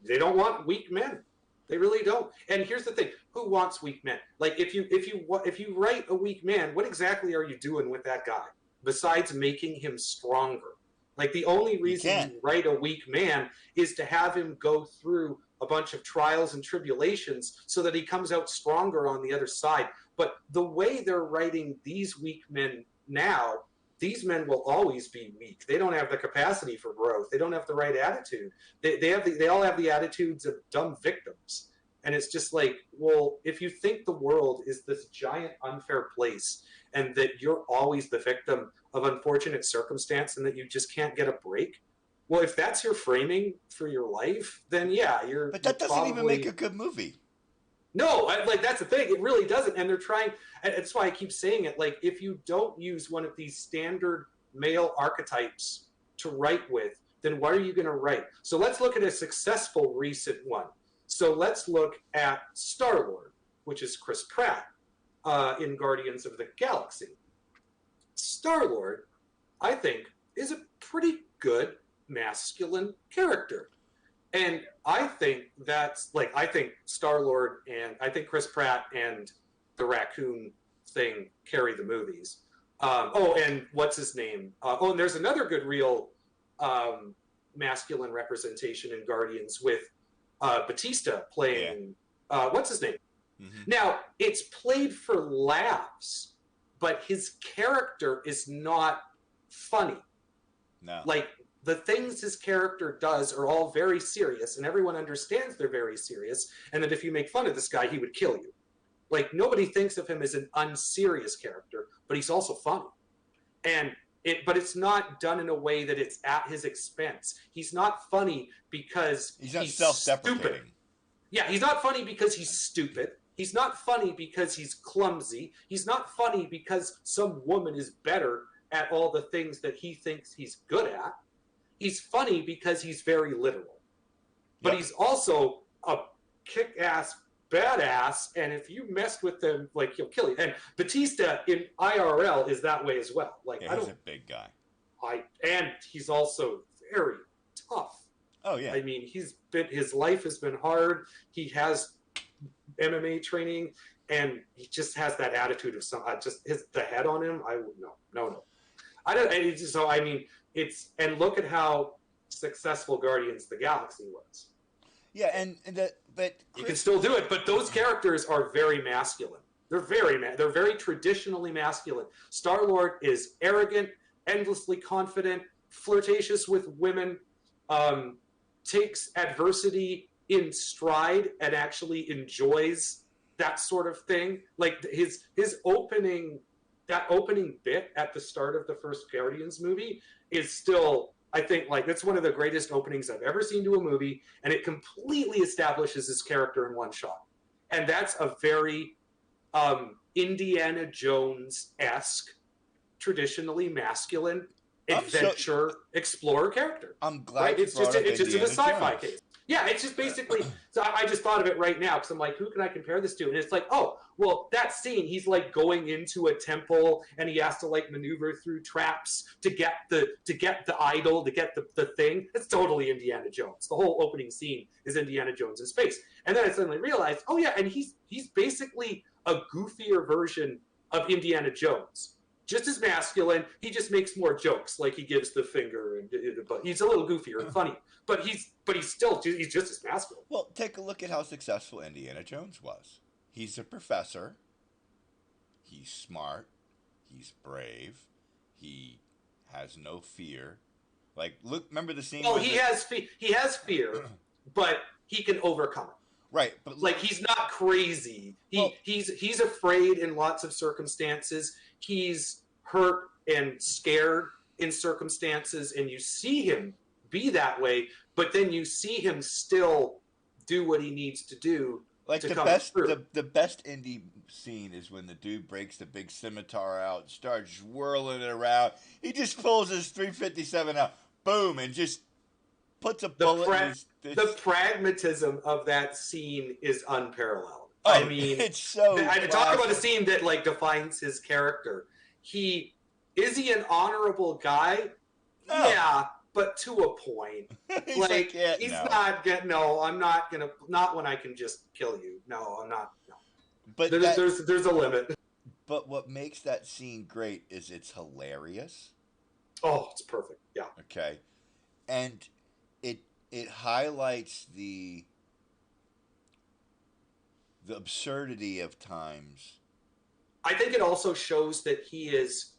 They don't want weak men. They really don't. And here's the thing. Who wants weak men? Like, if you write a weak man, what exactly are you doing with that guy? Besides making him stronger. Like, the only reason you write a weak man is to have him go through a bunch of trials and tribulations so that he comes out stronger on the other side. But the way they're writing these weak men now, these men will always be weak. They don't have the capacity for growth. They don't have the right attitude. They all have the attitudes of dumb victims. And it's just like, well, if you think the world is this giant unfair place and that you're always the victim of unfortunate circumstance and that you just can't get a break, well, if that's your framing for your life, then yeah, you're... But that doesn't even make a good movie. No, like, that's the thing. It really doesn't. And they're trying... And that's why I keep saying it. Like, if you don't use one of these standard male archetypes to write with, then what are you going to write? So let's look at a successful recent one. So let's look at Star-Lord, which is Chris Pratt in Guardians of the Galaxy. Star-Lord, I think, is a pretty good masculine character. And I think that's, like, I think Star-Lord and I think Chris Pratt and the raccoon thing carry the movies. And what's his name? And there's another good real masculine representation in Guardians with Batista playing, what's his name? Mm-hmm. Now, it's played for laughs, but his character is not funny. No. Like, the things his character does are all very serious, and everyone understands they're very serious, and that if you make fun of this guy, he would kill you. Like, nobody thinks of him as an unserious character, but he's also funny. But it's not done in a way that it's at his expense. He's not funny because he's not self-deprecating. Stupid. Yeah, he's not funny because he's stupid. He's not funny because he's clumsy. He's not funny because some woman is better at all the things that he thinks he's good at. He's funny because he's very literal. But he's also a kick-ass badass, and if you messed with him, like, he'll kill you. And Batista in IRL is that way as well. Like, he's a big guy. And he's also very tough. Oh yeah. I mean, his life has been hard. He has MMA training, and he just has that attitude of the head on him. No. I don't. And so I mean, and look at how successful Guardians of the Galaxy was. Yeah, but you can still do it, but those characters are very masculine. They're very traditionally masculine. Star-Lord is arrogant, endlessly confident, flirtatious with women, takes adversity in stride and actually enjoys that sort of thing. Like his opening bit at the start of the first Guardians movie is still I think like that's one of the greatest openings I've ever seen to a movie, and it completely establishes his character in one shot. And that's a very Indiana Jones-esque, traditionally masculine adventure explorer character. I'm glad right? you It's brought just up it's just in a Indiana sci-fi Jones. case. Yeah, it's just basically. So I just thought of it right now because I'm like, who can I compare this to? And it's like, oh, well, that scene, he's like going into a temple and he has to like maneuver through traps to get the idol, to get the thing. It's totally Indiana Jones. The whole opening scene is Indiana Jones in space. And then I suddenly realized, oh yeah, and he's basically a goofier version of Indiana Jones. Just as masculine, he just makes more jokes, like he gives the finger, but he's a little goofier and funny. But he's just as masculine. Well, take a look at how successful Indiana Jones was. He's a professor. He's smart. He's brave. He has no fear. Like, look, remember the scene? Well, he has fear, but he can overcome it. Right, but like he's not crazy. He's afraid in lots of circumstances. He's hurt and scared in circumstances, and you see him be that way, but then you see him still do what he needs to do. Like to the come best, through. the best indie scene is when the dude breaks the big scimitar out, and starts whirling it around. He just pulls his 357 out, boom, and just puts a bullet in his. The pragmatism of that scene is unparalleled. Oh, I mean, it's so. I talk about a scene that like defines his character. Is he an honorable guy? No. Yeah, but to a point. He's not getting. No, I'm not gonna. Not when I can just kill you. No, I'm not. No. But there's a limit. But what makes that scene great is it's hilarious. Oh, it's perfect. Yeah. Okay, and it highlights the absurdity of times. I think it also shows that he's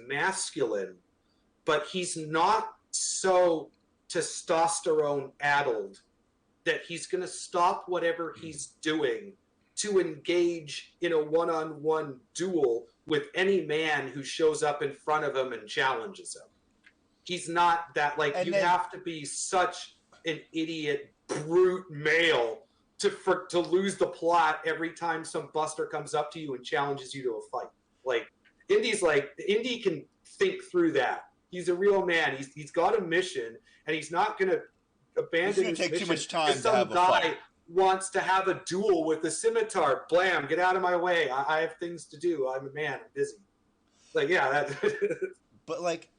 masculine, but he's not so testosterone addled that he's going to stop whatever he's doing to engage in a one-on-one duel with any man who shows up in front of him and challenges him. He's not that, like, and you have to be such an idiot, brute male to lose the plot every time some buster comes up to you and challenges you to a fight. Like, Indy can think through that. He's a real man. He's got a mission, and he's not going to abandon his mission. Take too much time to have a fight. Wants to have a duel with a scimitar. Blam, get out of my way. I have things to do. I'm a man. I'm busy. Like, yeah. But, like,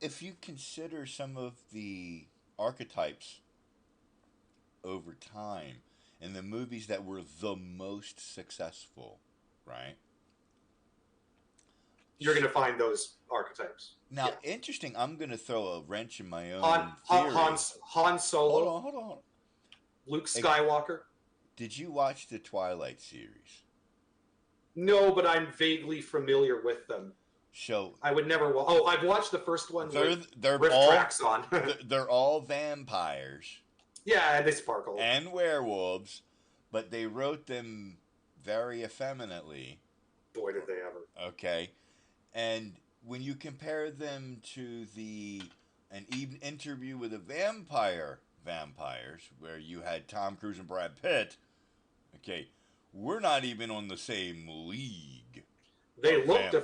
if you consider some of the archetypes over time in the movies that were the most successful, right? You're going to find those archetypes. Now, interesting, I'm going to throw a wrench in my own theory. Han Solo. Hold on. Luke Skywalker. Did you watch the Twilight series? No, but I'm vaguely familiar with them. So I would never. I've watched the first one. They're with all tracks on. They're all vampires. Yeah, and they sparkle. And werewolves, but they wrote them very effeminately. Boy, did they ever! Okay, and when you compare them to an even interview with a vampires, where you had Tom Cruise and Brad Pitt, okay, we're not even on the same league. They looked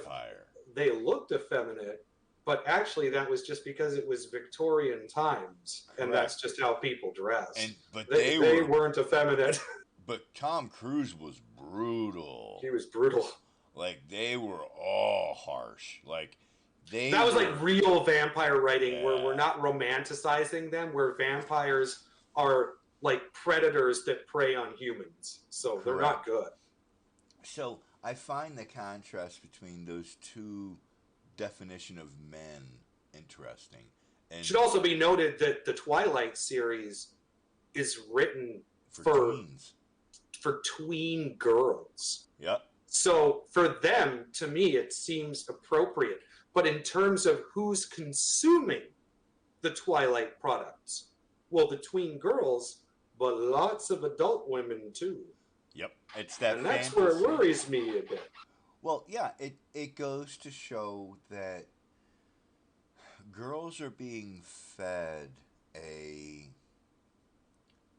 effeminate, but actually that was just because it was Victorian times, and that's just how people dressed. But they weren't effeminate. But Tom Cruise was brutal. He was brutal. Like, they were all harsh. Like, that was like real vampire writing, where we're not romanticizing them, where vampires are like predators that prey on humans. So they're not good. So I find the contrast between those two definition of men interesting. And it should also be noted that the Twilight series is written for tween girls. Yep. So for them, to me, it seems appropriate. But in terms of who's consuming the Twilight products, well, the tween girls, but lots of adult women too. Yep, it's that. And that's where it worries me a bit. Well, yeah, it goes to show that girls are being fed a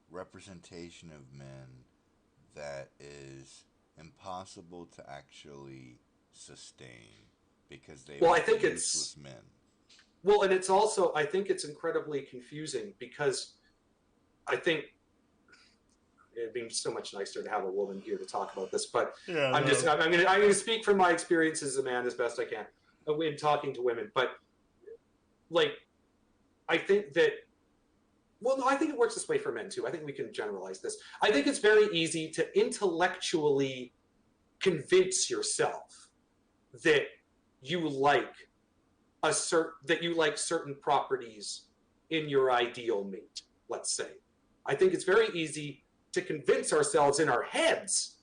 representation of men that is impossible to actually sustain because they Well, are I think useless men. well, and it's also, I think it's incredibly confusing because I think it'd be so much nicer to have a woman here to talk about this, but Yeah, I'm going to speak from my experience as a man as best I can in talking to women. But like, I think that, well, no, I think it works this way for men too. I think we can generalize this. I think it's very easy to intellectually convince yourself that you like certain properties in your ideal mate, let's say. I think it's very easy to convince ourselves in our heads,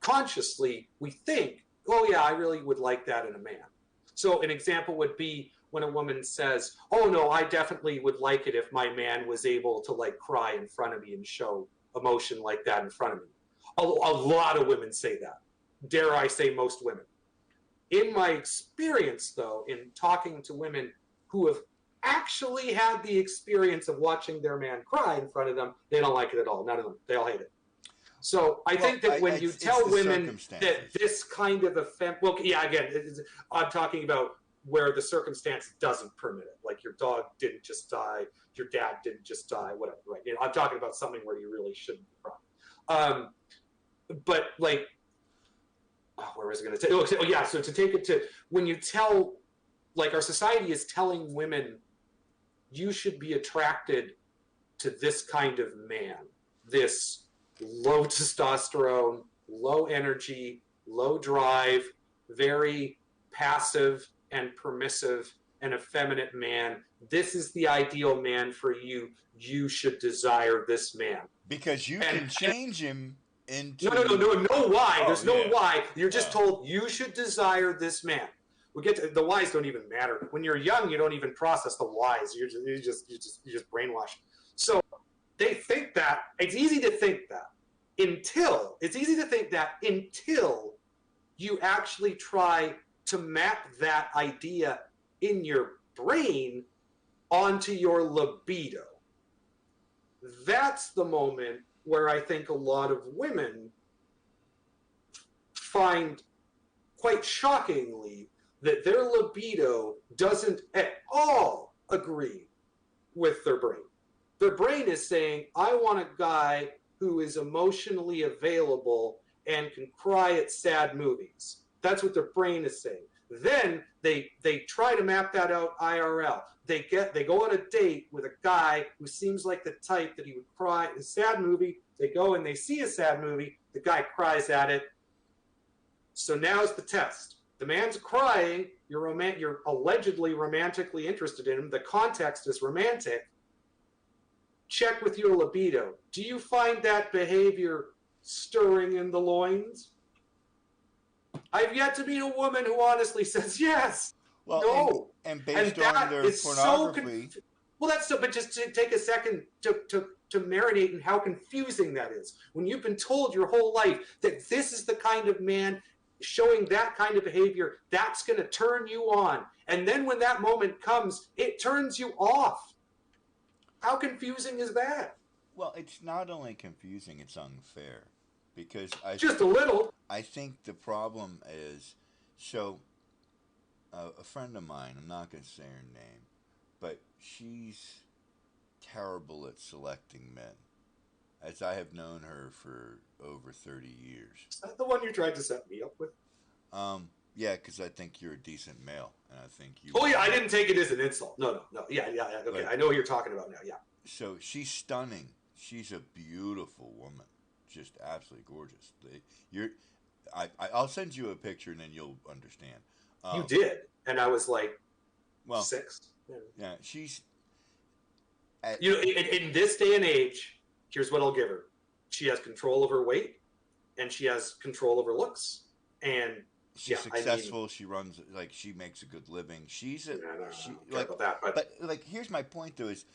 consciously, we think, oh yeah, I really would like that in a man. So an example would be when a woman says, oh no, I definitely would like it if my man was able to like cry in front of me and show emotion like that in front of me. A lot of women say that. Dare I say most women. In my experience, though, in talking to women who have actually had the experience of watching their man cry in front of them, they don't like it at all. None of them. They all hate it. So I think that when you tell women that this kind of well, yeah, again, I'm talking about where the circumstance doesn't permit it. Like your dog didn't just die, your dad didn't just die, whatever, right? You know, I'm talking about something where you really shouldn't be crying. But like, where was I going to take? Oh, yeah. So to take it to when you tell, like, our society is telling women, you should be attracted to this kind of man, this low testosterone, low energy, low drive, very passive and permissive and effeminate man. This is the ideal man for you. You should desire this man. Because you can change him into... No why. There's no why. You're just told you should desire this man. We get to, the whys don't even matter. When you're young, you don't even process the whys. You're just brainwashed. So they think that it's easy to think that until you actually try to map that idea in your brain onto your libido. That's the moment where I think a lot of women find, quite shockingly, that their libido doesn't at all agree with their brain. Their brain is saying, I want a guy who is emotionally available and can cry at sad movies. That's what their brain is saying. Then they try to map that out IRL. They go on a date with a guy who seems like the type that he would cry in a sad movie. They go and they see a sad movie. The guy cries at it. So now's the test. The man's crying. You're allegedly romantically interested in him. The context is romantic. Check with your libido. Do you find that behavior stirring in the loins? I've yet to meet a woman who honestly says yes. Well, no. And based on their pornography. But just to take a second to marinate in how confusing that is. When you've been told your whole life that this is the kind of man showing that kind of behavior, that's going to turn you on. And then when that moment comes, it turns you off. How confusing is that? Well, it's not only confusing, it's unfair. Because just a little. I think the problem is, so a friend of mine, I'm not going to say her name, but she's terrible at selecting men, as I have known her for over 30 years. Is that the one you tried to set me up with? Yeah, because I think you're a decent male, and I think you... Oh, yeah, I didn't take it as an insult. No. Yeah, okay, I know what you're talking about now, yeah. So she's stunning. She's a beautiful woman. Just absolutely gorgeous. I'll send you a picture and then you'll understand. You did, and I was like, 6. Yeah, she's. In this day and age, here's what I'll give her: she has control of her weight, and she has control of her looks, and she's successful. She runs she makes a good living. She's a. About that, but here's my point though: is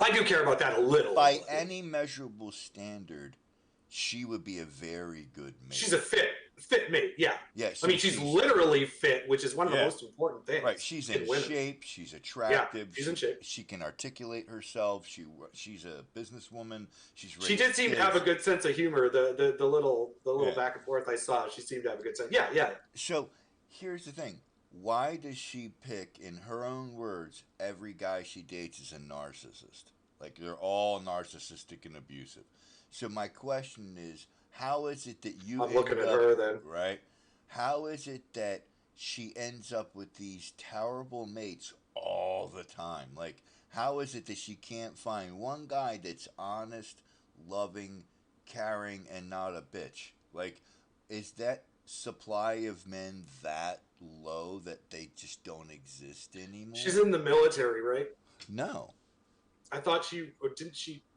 I do care about that a little. By any measurable standard, she would be a very good mate. She's a fit fit mate, yeah. Yeah, I mean, she's literally fit, which is one of the most important things. Right, she's in shape. She's attractive. Yeah, she's in shape. She can articulate herself. She's a businesswoman. She did seem to have a good sense of humor. The little back and forth I saw, she seemed to have a good sense. Yeah. So here's the thing: why does she pick, in her own words, every guy she dates is a narcissist? Like they're all narcissistic and abusive. So my question is, how is it that you? I'm looking at her then. Right. How is it that she ends up with these terrible mates all the time? Like, how is it that she can't find one guy that's honest, loving, caring, and not a bitch? Like, is that supply of men that low that they just don't exist anymore? She's in the military, right? No. I thought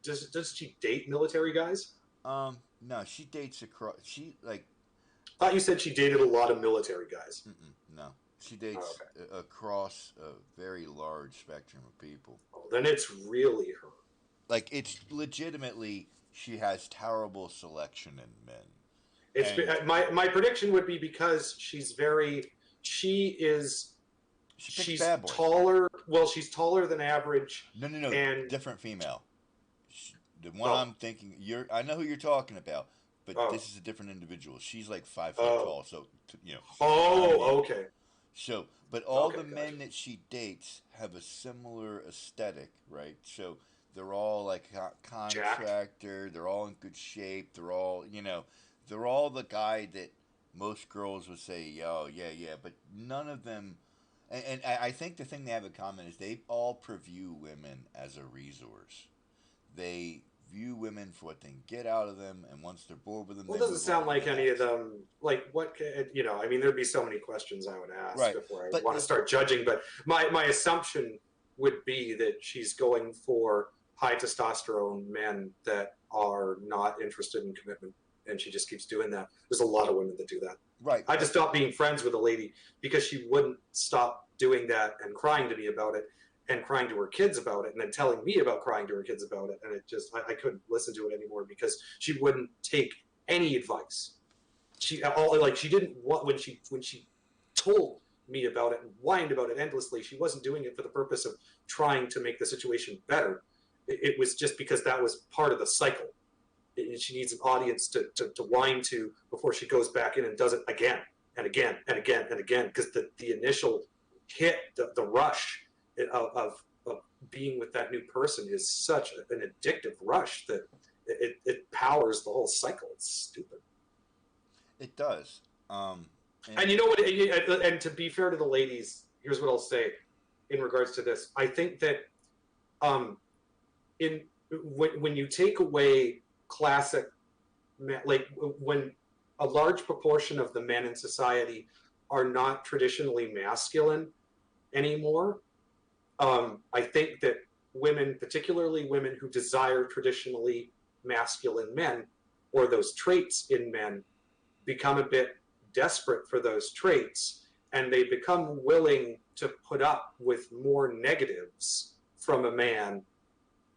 does she date military guys? No, she dates across. I thought you said she dated a lot of military guys. No, she dates across a very large spectrum of people. Oh, then it's really her. Like, it's legitimately, she has terrible selection in men. My prediction would be because she's taller. Well, she's taller than average. No. And different female. The one I'm thinking, I know who you're talking about, but this is a different individual. She's like 5 foot tall, so okay. So, but all the men that she dates have a similar aesthetic, right? So they're all like contractor. They're all in good shape. They're all, they're all the guy that most girls would say, "Yo, yeah," but none of them. And I think the thing they have in common is they all preview women as a resource. They view women for what they can get out of them, and once they're bored with them, well, it doesn't sound like any of them. Like what I mean, there'd be so many questions I would ask before I want to start judging. But my assumption would be that she's going for high testosterone men that are not interested in commitment, and she just keeps doing that. There's a lot of women that do that. Right. I just stopped being friends with a lady because she wouldn't stop doing that and crying to me about it. And crying to her kids about it, and then telling me about crying to her kids about it, and it just I couldn't listen to it anymore because she wouldn't take any advice. She didn't want when she told me about it and whined about it endlessly. She wasn't doing it for the purpose of trying to make the situation better. It was just because that was part of the cycle. She needs an audience to whine to before she goes back in and does it again and again and again and again because the initial hit, the rush of being with that new person is such an addictive rush that it powers the whole cycle. It's stupid. It does. And you know what? And to be fair to the ladies, here's what I'll say in regards to this. I think that when you take away classic, like when a large proportion of the men in society are not traditionally masculine anymore, I think that women, particularly women who desire traditionally masculine men or those traits in men, become a bit desperate for those traits, and they become willing to put up with more negatives from a man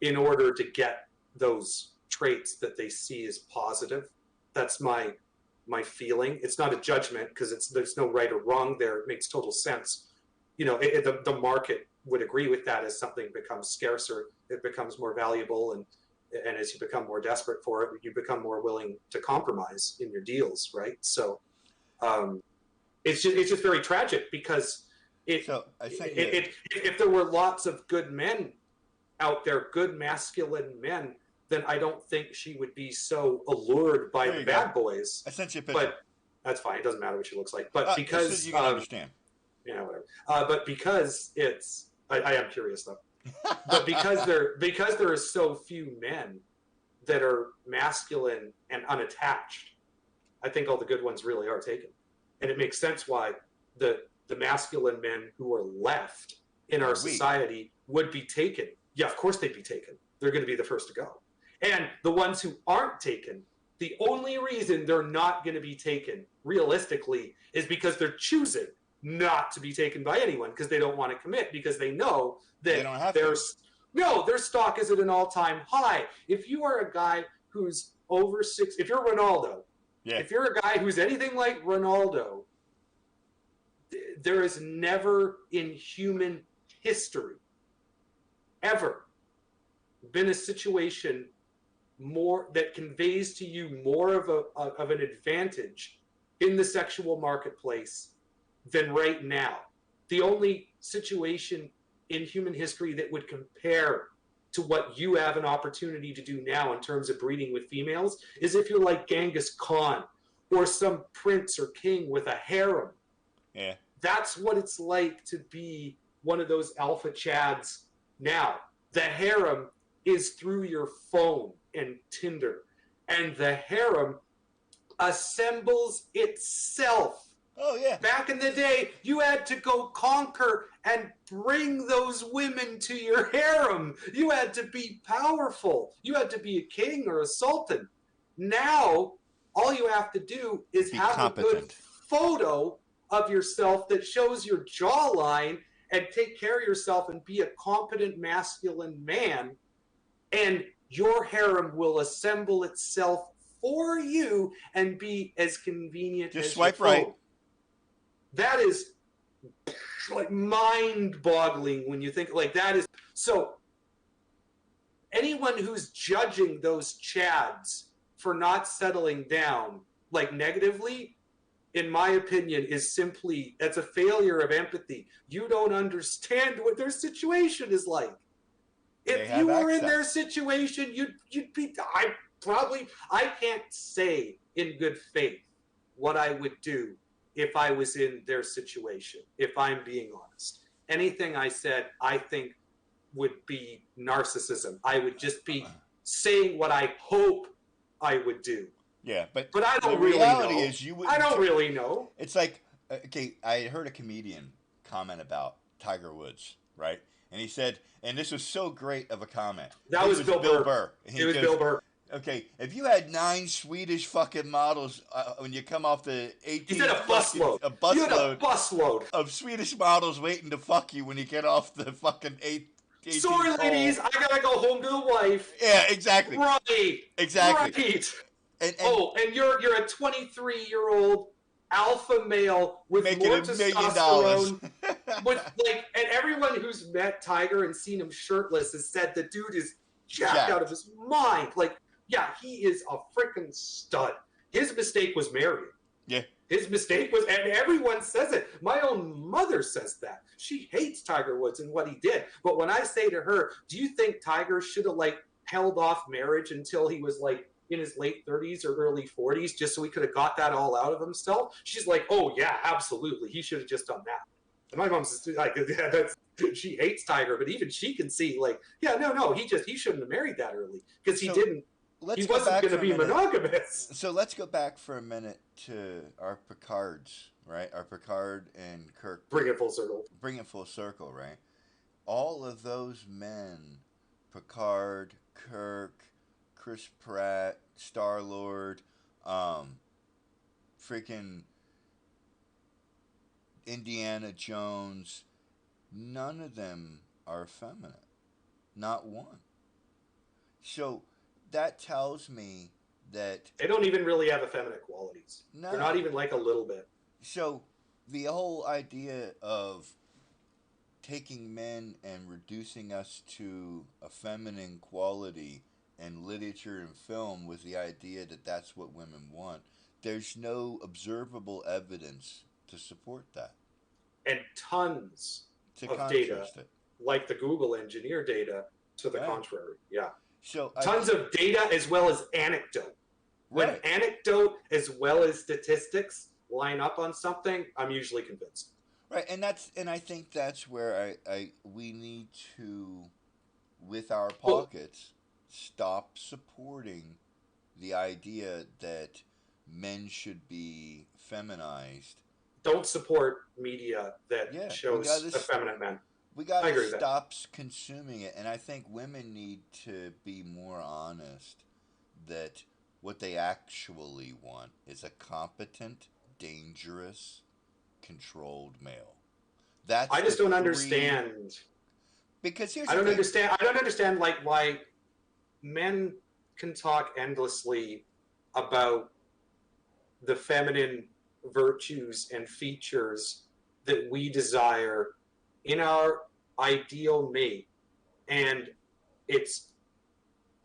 in order to get those traits that they see as positive. That's my feeling. It's not a judgment because there's no right or wrong there. It makes total sense. The market would agree with that. As something becomes scarcer, it becomes more valuable, and as you become more desperate for it, you become more willing to compromise in your deals, right? So it's just very tragic because if there were lots of good men out there, good masculine men, then I don't think she would be so allured by the bad boys. I sent you a picture. But that's fine. It doesn't matter what she looks like. But because you can understand. Yeah, whatever. But because I am curious though. But because there are so few men that are masculine and unattached, I think all the good ones really are taken, and it makes sense why the masculine men who are left in our society would be taken. Yeah, of course they'd be taken. They're going to be the first to go, and the ones who aren't taken, the only reason they're not going to be taken realistically is because they're choosing not to be taken by anyone because they don't want to commit because they know that their stock is at an all-time high. If you are a guy who's over 6, if you're Ronaldo Yeah. If you're a guy who's anything like Ronaldo, there has never in human history ever been a situation more that conveys to you more of an advantage in the sexual marketplace than right now. The only situation in human history that would compare to what you have an opportunity to do now in terms of breeding with females is if you're like Genghis Khan or some prince or king with a harem. Yeah. That's what it's like to be one of those alpha chads now. The harem is through your phone and Tinder, and the harem assembles itself. Oh, yeah. Back in the day, you had to go conquer and bring those women to your harem. You had to be powerful. You had to be a king or a sultan. Now, all you have to do is Be have competent. a good photo of yourself that shows your jawline and take care of yourself and be a competent masculine man, and your harem will assemble itself for you and be as convenient Just as swipe your right. phone. That is like mind-boggling when you think like that is. So anyone who's judging those chads for not settling down like negatively, in my opinion, is simply, that's a failure of empathy. You don't understand what their situation is like. If you were in their situation, you'd be. I can't say in good faith what I would do if I was in their situation, if I'm being honest. Anything I said, I think, would be narcissism. I would just be saying what I hope I would do. Yeah, but I don't the really reality know. is you would. I don't really know. It's like, okay, I heard a comedian comment about Tiger Woods, right? And he said, and this was so great of a comment. That was Bill Burr. It was Bill Burr. Okay, if you had 9 Swedish fucking models when you come off the 18th... He said a busload. You had a busload of Swedish models waiting to fuck you when you get off the fucking 18th Sorry, ladies, I gotta go home to the wife. Yeah, exactly. Right. Exactly. Right. And you're a 23-year-old alpha male with making more $1 million. testosterone. And everyone who's met Tiger and seen him shirtless has said the dude is jacked out of his mind. Like, yeah, he is a freaking stud. His mistake was marrying. Yeah. His mistake was, and everyone says it. My own mother says that. She hates Tiger Woods and what he did. But when I say to her, do you think Tiger should have, held off marriage until he was, in his late 30s or early 40s just so he could have got that all out of himself? She's like, oh, yeah, absolutely. He should have just done that. And my mom's just like, yeah, she hates Tiger, but even she can see, he shouldn't have married that early because he didn't. He wasn't going to be monogamous. So let's go back for a minute to our Picards, right? Our Picard and Kirk. Bring it full circle. Bring it full circle, right? All of those men, Picard, Kirk, Chris Pratt, Star-Lord, freaking Indiana Jones, none of them are effeminate. Not one. So that tells me that they don't even really have effeminate qualities. No. They're not even a little bit. So the whole idea of taking men and reducing us to a feminine quality in literature and film was the idea that that's what women want. There's no observable evidence to support that. And tons of data, like the Google engineer data, to the contrary. Yeah. So tons of data as well as anecdote. When anecdote as well as statistics line up on something, I'm usually convinced. Right, and I think that's where we need to, with our pockets, stop supporting the idea that men should be feminized. Don't support media that shows effeminate men. We got to stop consuming it, and I think women need to be more honest that what they actually want is a competent, dangerous, controlled male. I just don't understand. Because I don't understand why men can talk endlessly about the feminine virtues and features that we desire in our ideal mate. And it's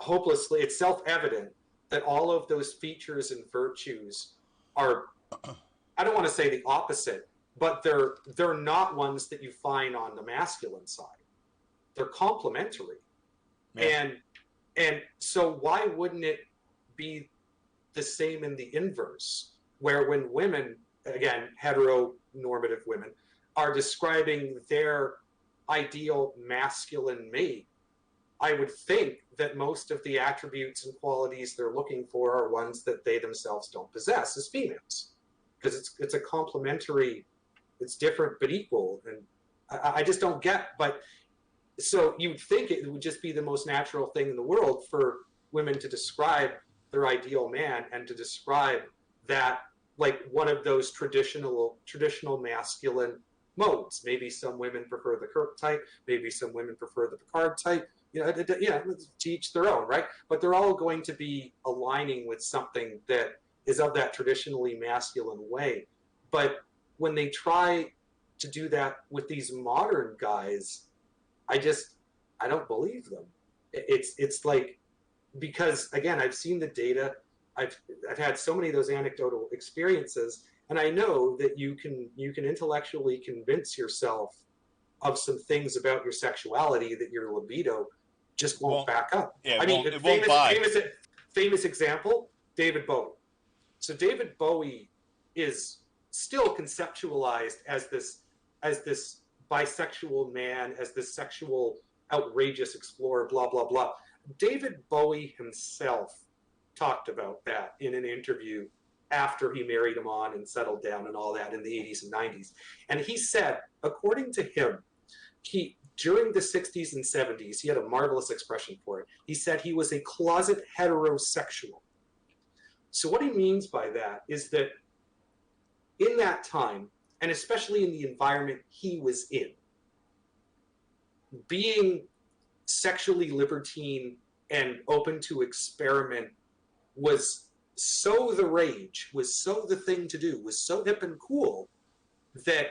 it's self-evident that all of those features and virtues are, I don't want to say the opposite, but they're not ones that you find on the masculine side. They're complementary. Yeah. And so why wouldn't it be the same in the inverse, where when women, again, heteronormative women, are describing their ideal masculine mate, I would think that most of the attributes and qualities they're looking for are ones that they themselves don't possess as females, because it's a complementary, it's different but equal, and I just don't get. But so you'd think it would just be the most natural thing in the world for women to describe their ideal man and to describe that like one of those traditional masculine modes. Maybe some women prefer the Kirk type, maybe some women prefer the Picard type. To each their own, right? But they're all going to be aligning with something that is of that traditionally masculine way. But when they try to do that with these modern guys, I don't believe them. It's like, because again, I've seen the data, I've had so many of those anecdotal experiences, and I know that you can intellectually convince yourself of some things about your sexuality that your libido just won't back up. Yeah, I mean, famous example, David Bowie. So David Bowie is still conceptualized as this bisexual man, as this sexual outrageous explorer, blah blah blah. David Bowie himself talked about that in an interview after he married him on and settled down and all that in the 80s and 90s. And he said, according to him, during the 60s and 70s, he had a marvelous expression for it. He said he was a closet heterosexual. So what he means by that is that in that time, and especially in the environment he was in, being sexually libertine and open to experiment was so the rage, was so the thing to do, was so hip and cool that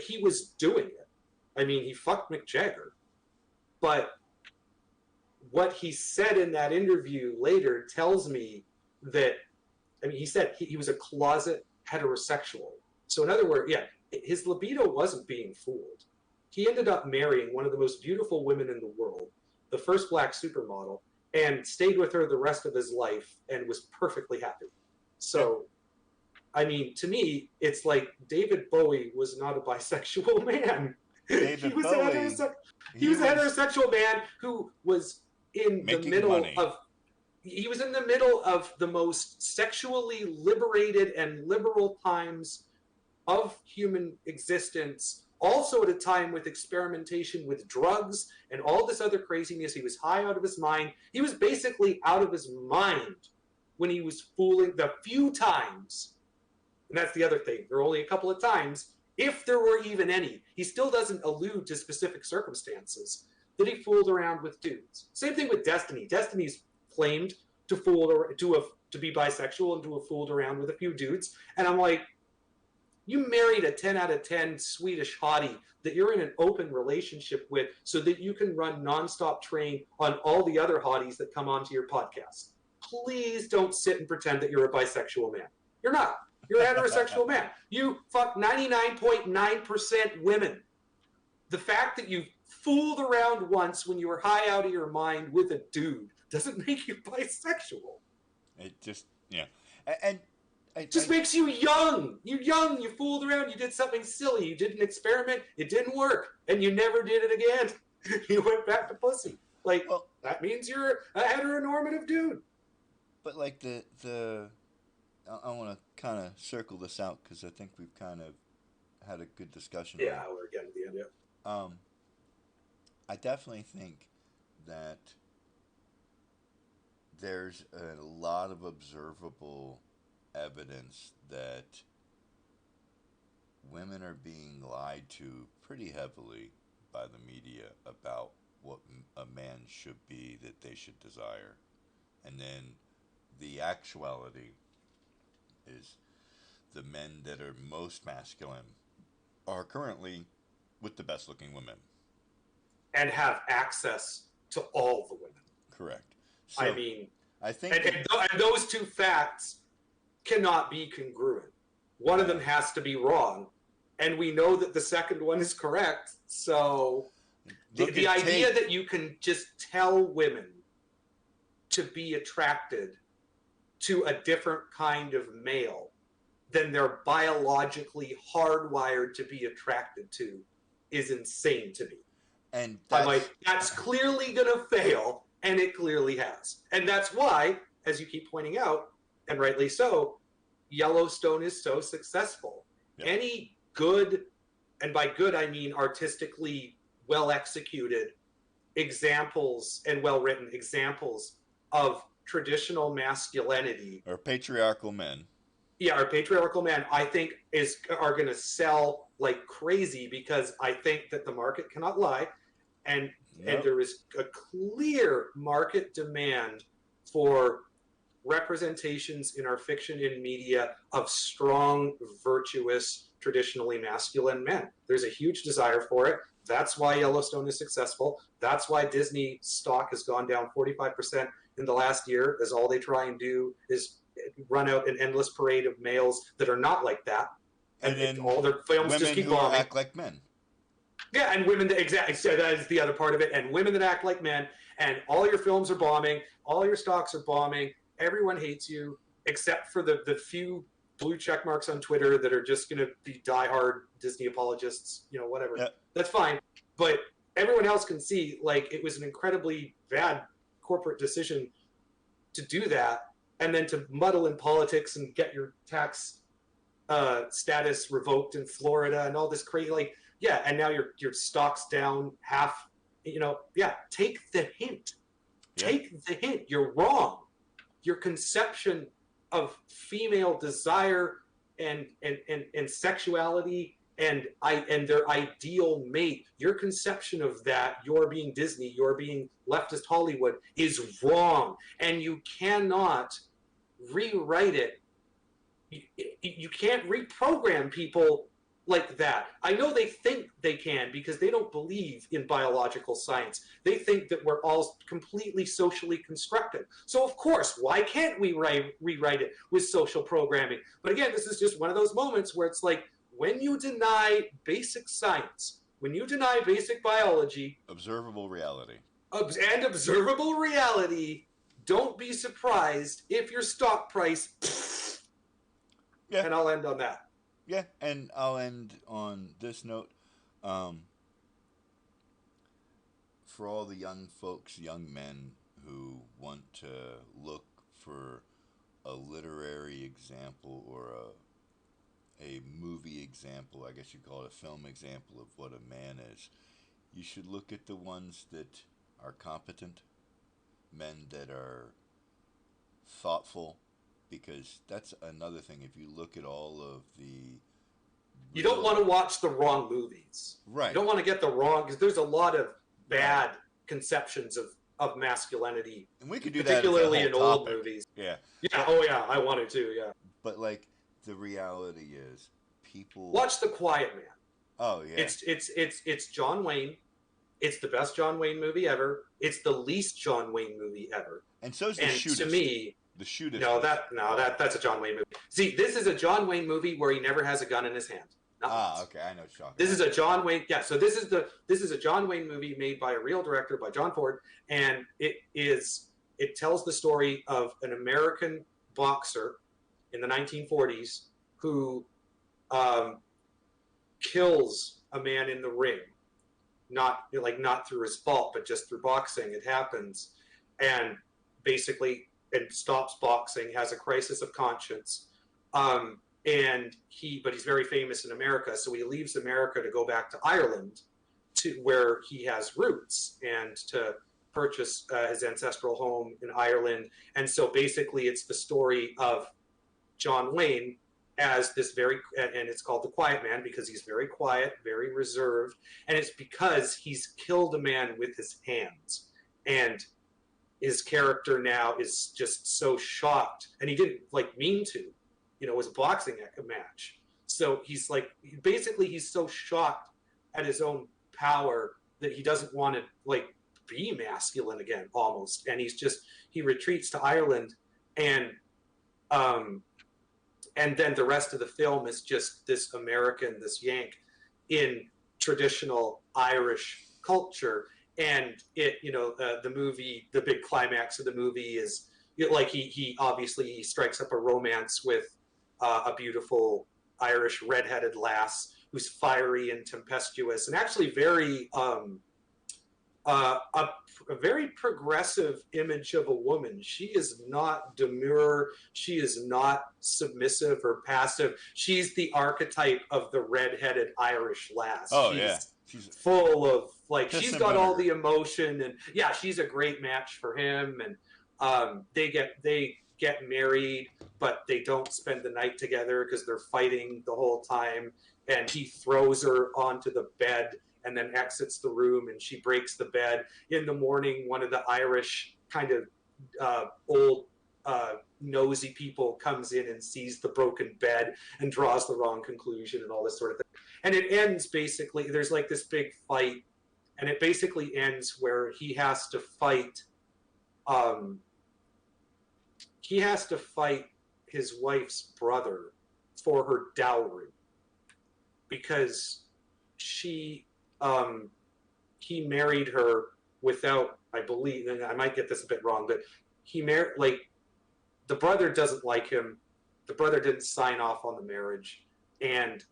he was doing it. I mean, he fucked Mick Jagger. But what he said in that interview later tells me that, I mean, he said he was a closet heterosexual. So in other words, yeah, his libido wasn't being fooled. He ended up marrying one of the most beautiful women in the world, the first black supermodel, and stayed with her the rest of his life and was perfectly happy. So, I mean, to me, it's like David Bowie was not a bisexual man. He was a heterosexual man who was in the middle of the most sexually liberated and liberal times of human existence, also at a time with experimentation with drugs and all this other craziness. He was high out of his mind. He was basically out of his mind when he was fooling the few times. And that's the other thing. There were only a couple of times, if there were even any. He still doesn't allude to specific circumstances that he fooled around with dudes. Same thing with Destiny. Destiny's claimed to be bisexual and to have fooled around with a few dudes. And I'm like, you married a 10 out of 10 Swedish hottie that you're in an open relationship with so that you can run nonstop train on all the other hotties that come onto your podcast. Please don't sit and pretend that you're a bisexual man. You're not. You're a heterosexual man. You fuck 99.9% women. The fact that you fooled around once when you were high out of your mind with a dude doesn't make you bisexual. It just, yeah. And it just makes you young. You're young. You fooled around. You did something silly. You did an experiment. It didn't work. And you never did it again. You went back to pussy. Like, well, that means you're a heteronormative dude. But, like, I want to kind of circle this out because I think we've kind of had a good discussion. Yeah, we're getting to the end, yeah. I definitely think that there's a lot of observable evidence that women are being lied to pretty heavily by the media about what a man should be that they should desire. And then the actuality is the men that are most masculine are currently with the best looking women. And have access to all the women. Correct. So, I mean, I think and those two facts cannot be congruent. One of them has to be wrong. And we know that the second one is correct. So the idea that you can just tell women to be attracted to a different kind of male than they're biologically hardwired to be attracted to is insane to me. And I'm like, that's clearly going to fail, and it clearly has. And that's why, as you keep pointing out, and rightly so, Yellowstone is so successful. Yep. Any good, and by good I mean artistically well-executed examples and well-written examples of traditional masculinity. Or patriarchal men. Yeah, our patriarchal men, I think, are going to sell like crazy, because I think that the market cannot lie, and there is a clear market demand for representations in our fiction and media of strong, virtuous, traditionally masculine men. There's a huge desire for it. That's why Yellowstone is successful. That's why Disney stock has gone down 45% in the last year, as all they try and do is run out an endless parade of males that are not like that. And then all their films just keep bombing. Act like men. Yeah, and women that exactly, so that is the other part of it. And women that act like men, and all your films are bombing, all your stocks are bombing, everyone hates you, except for the few blue check marks on Twitter that are just going to be diehard Disney apologists, you know, whatever. Yep. That's fine. But everyone else can see, like, it was an incredibly bad corporate decision to do that, and then to muddle in politics and get your tax status revoked in Florida and all this crazy, like, yeah, and now your stock's down half, you know, yeah, take the hint. Yeah. Take the hint. You're wrong. Your conception of female desire and sexuality and their ideal mate, your conception of that, you're being Disney, you're being leftist Hollywood, is wrong. And you cannot rewrite it. You can't reprogram people like that. I know they think they can, because they don't believe in biological science. They think that we're all completely socially constructed. So of course, why can't we rewrite it with social programming? But again, this is just one of those moments where it's like, when you deny basic science, when you deny basic biology, observable reality, and observable reality, don't be surprised if your stock price. Yeah. And I'll end on that. Yeah, and I'll end on this note. For all the young folks, young men who want to look for a literary example or a movie example, I guess you'd call it a film example of what a man is, you should look at the ones that are competent, men that are thoughtful, because that's another thing. If you look at all of the... You don't want to watch the wrong movies. Right. You don't want to get the wrong... Because there's a lot of bad conceptions of masculinity. And we could do particularly that in old movies. Yeah. Yeah, oh yeah, I wanted to, yeah. But, like, the reality is, people... Watch The Quiet Man. Oh, yeah. It's John Wayne. It's the best John Wayne movie ever. It's the least John Wayne movie ever. And so's The Shootist. To me... The Shootist. That's a John Wayne movie. See, this is a John Wayne movie where he never has a gun in his hand. Okay, I know what you're talking This is a John Wayne. Yeah, so this is a John Wayne movie made by a real director, by John Ford, and it tells the story of an American boxer in the 1940s who kills a man in the ring, not through his fault, but just through boxing. It happens, and basically, and stops boxing, has a crisis of conscience. But he's very famous in America, so he leaves America to go back to Ireland, to where he has roots, and to purchase his ancestral home in Ireland. And so basically it's the story of John Wayne as this and it's called The Quiet Man because he's very quiet, very reserved, and it's because he's killed a man with his hands. And his character now is just so shocked, and he didn't mean to. it was a boxing match. So he's like, basically, he's so shocked at his own power that he doesn't want to like be masculine again, almost, and he retreats to Ireland, and um, and then the rest of the film is just this American, this Yank, in traditional Irish culture, and the movie, the big climax of the movie is like he obviously he strikes up a romance with a beautiful Irish redheaded lass who's fiery and tempestuous and actually very a very progressive image of a woman. She is not demure. She is not submissive or passive. She's the archetype of the redheaded Irish lass. Oh, yeah. She's full of, like, she's got all vinegar. the emotion, and yeah, she's a great match for him. And they get married, but they don't spend the night together because they're fighting the whole time. And he throws her onto the bed and then exits the room, and she breaks the bed. In the morning, one of the Irish kind of old nosy people comes in and sees the broken bed and draws the wrong conclusion and all this sort of thing. And it ends basically, there's like this big fight, and it basically ends where he has to fight his wife's brother for her dowry because he married her without, I believe, and I might get this a bit wrong, but he married, like, the brother doesn't like him. The brother didn't sign off on the marriage, and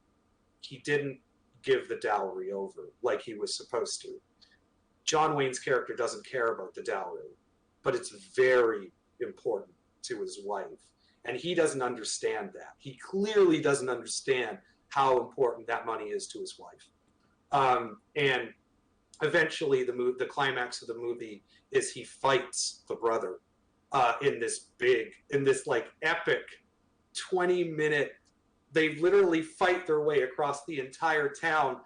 he didn't give the dowry over like he was supposed to. John Wayne's character doesn't care about the dowry, but it's very important to his wife, and he doesn't understand that. He clearly doesn't understand how important that money is to his wife. And eventually, the climax of the movie is he fights the brother in this like epic 20-minute. They literally fight their way across the entire town,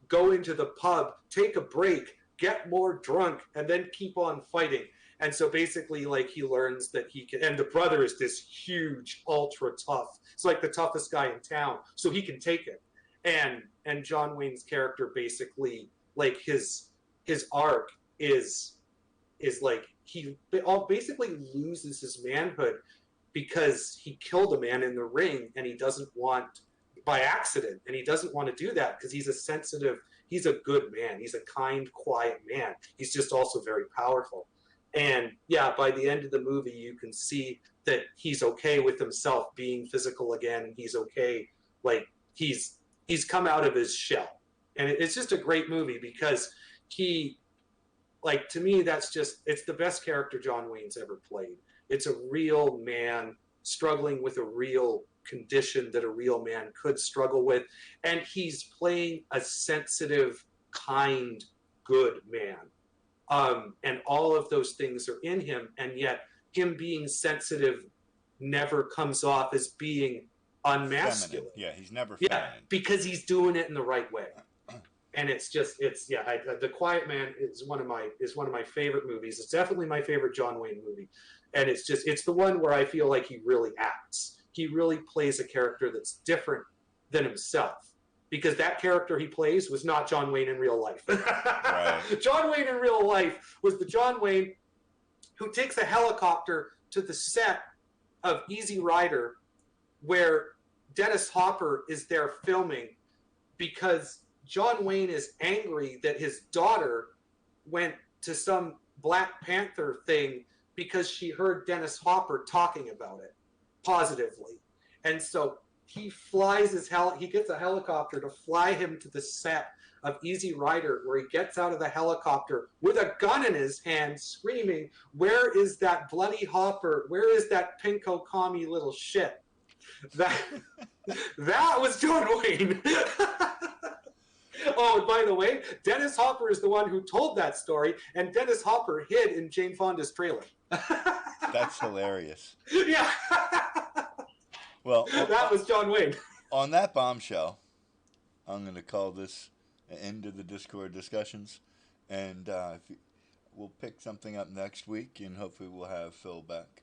go into the pub, take a break, get more drunk, and then keep on fighting. And so basically, like, he learns that he can, and the brother is this huge, ultra tough. It's like the toughest guy in town, so he can take it. And John Wayne's character basically, like, his arc is like he basically loses his manhood because he killed a man in the ring, and he doesn't want, by accident, and he doesn't want to do that because he's a good man. He's a kind, quiet man. He's just also very powerful. And yeah, by the end of the movie, you can see that he's okay with himself being physical again. He's okay, like, he's come out of his shell. And it's just a great movie because he, like, to me, it's the best character John Wayne's ever played. It's a real man struggling with a real condition that a real man could struggle with. And he's playing a sensitive, kind, good man. And all of those things are in him, and yet him being sensitive never comes off as being unmasculine. Feminine. Yeah, he's never feminine. Yeah, because he's doing it in the right way. And The Quiet Man is one of my favorite movies. It's definitely my favorite John Wayne movie, and it's the one where I feel like he really acts. He really plays a character that's different than himself. Because that character he plays was not John Wayne in real life. Right. John Wayne in real life was the John Wayne who takes a helicopter to the set of Easy Rider, where Dennis Hopper is there filming, because John Wayne is angry that his daughter went to some Black Panther thing because she heard Dennis Hopper talking about it positively. And so he gets a helicopter to fly him to the set of Easy Rider, where he gets out of the helicopter with a gun in his hand, screaming, "Where is that bloody Hopper? Where is that pinko commie little shit?" That was John Wayne. Oh, and by the way, Dennis Hopper is the one who told that story, and Dennis Hopper hid in Jane Fonda's trailer. That's hilarious. Yeah. Well, that was John Wayne. On that bombshell, I'm going to call this an end of the Discord discussions, and we'll pick something up next week, and hopefully we'll have Phil back.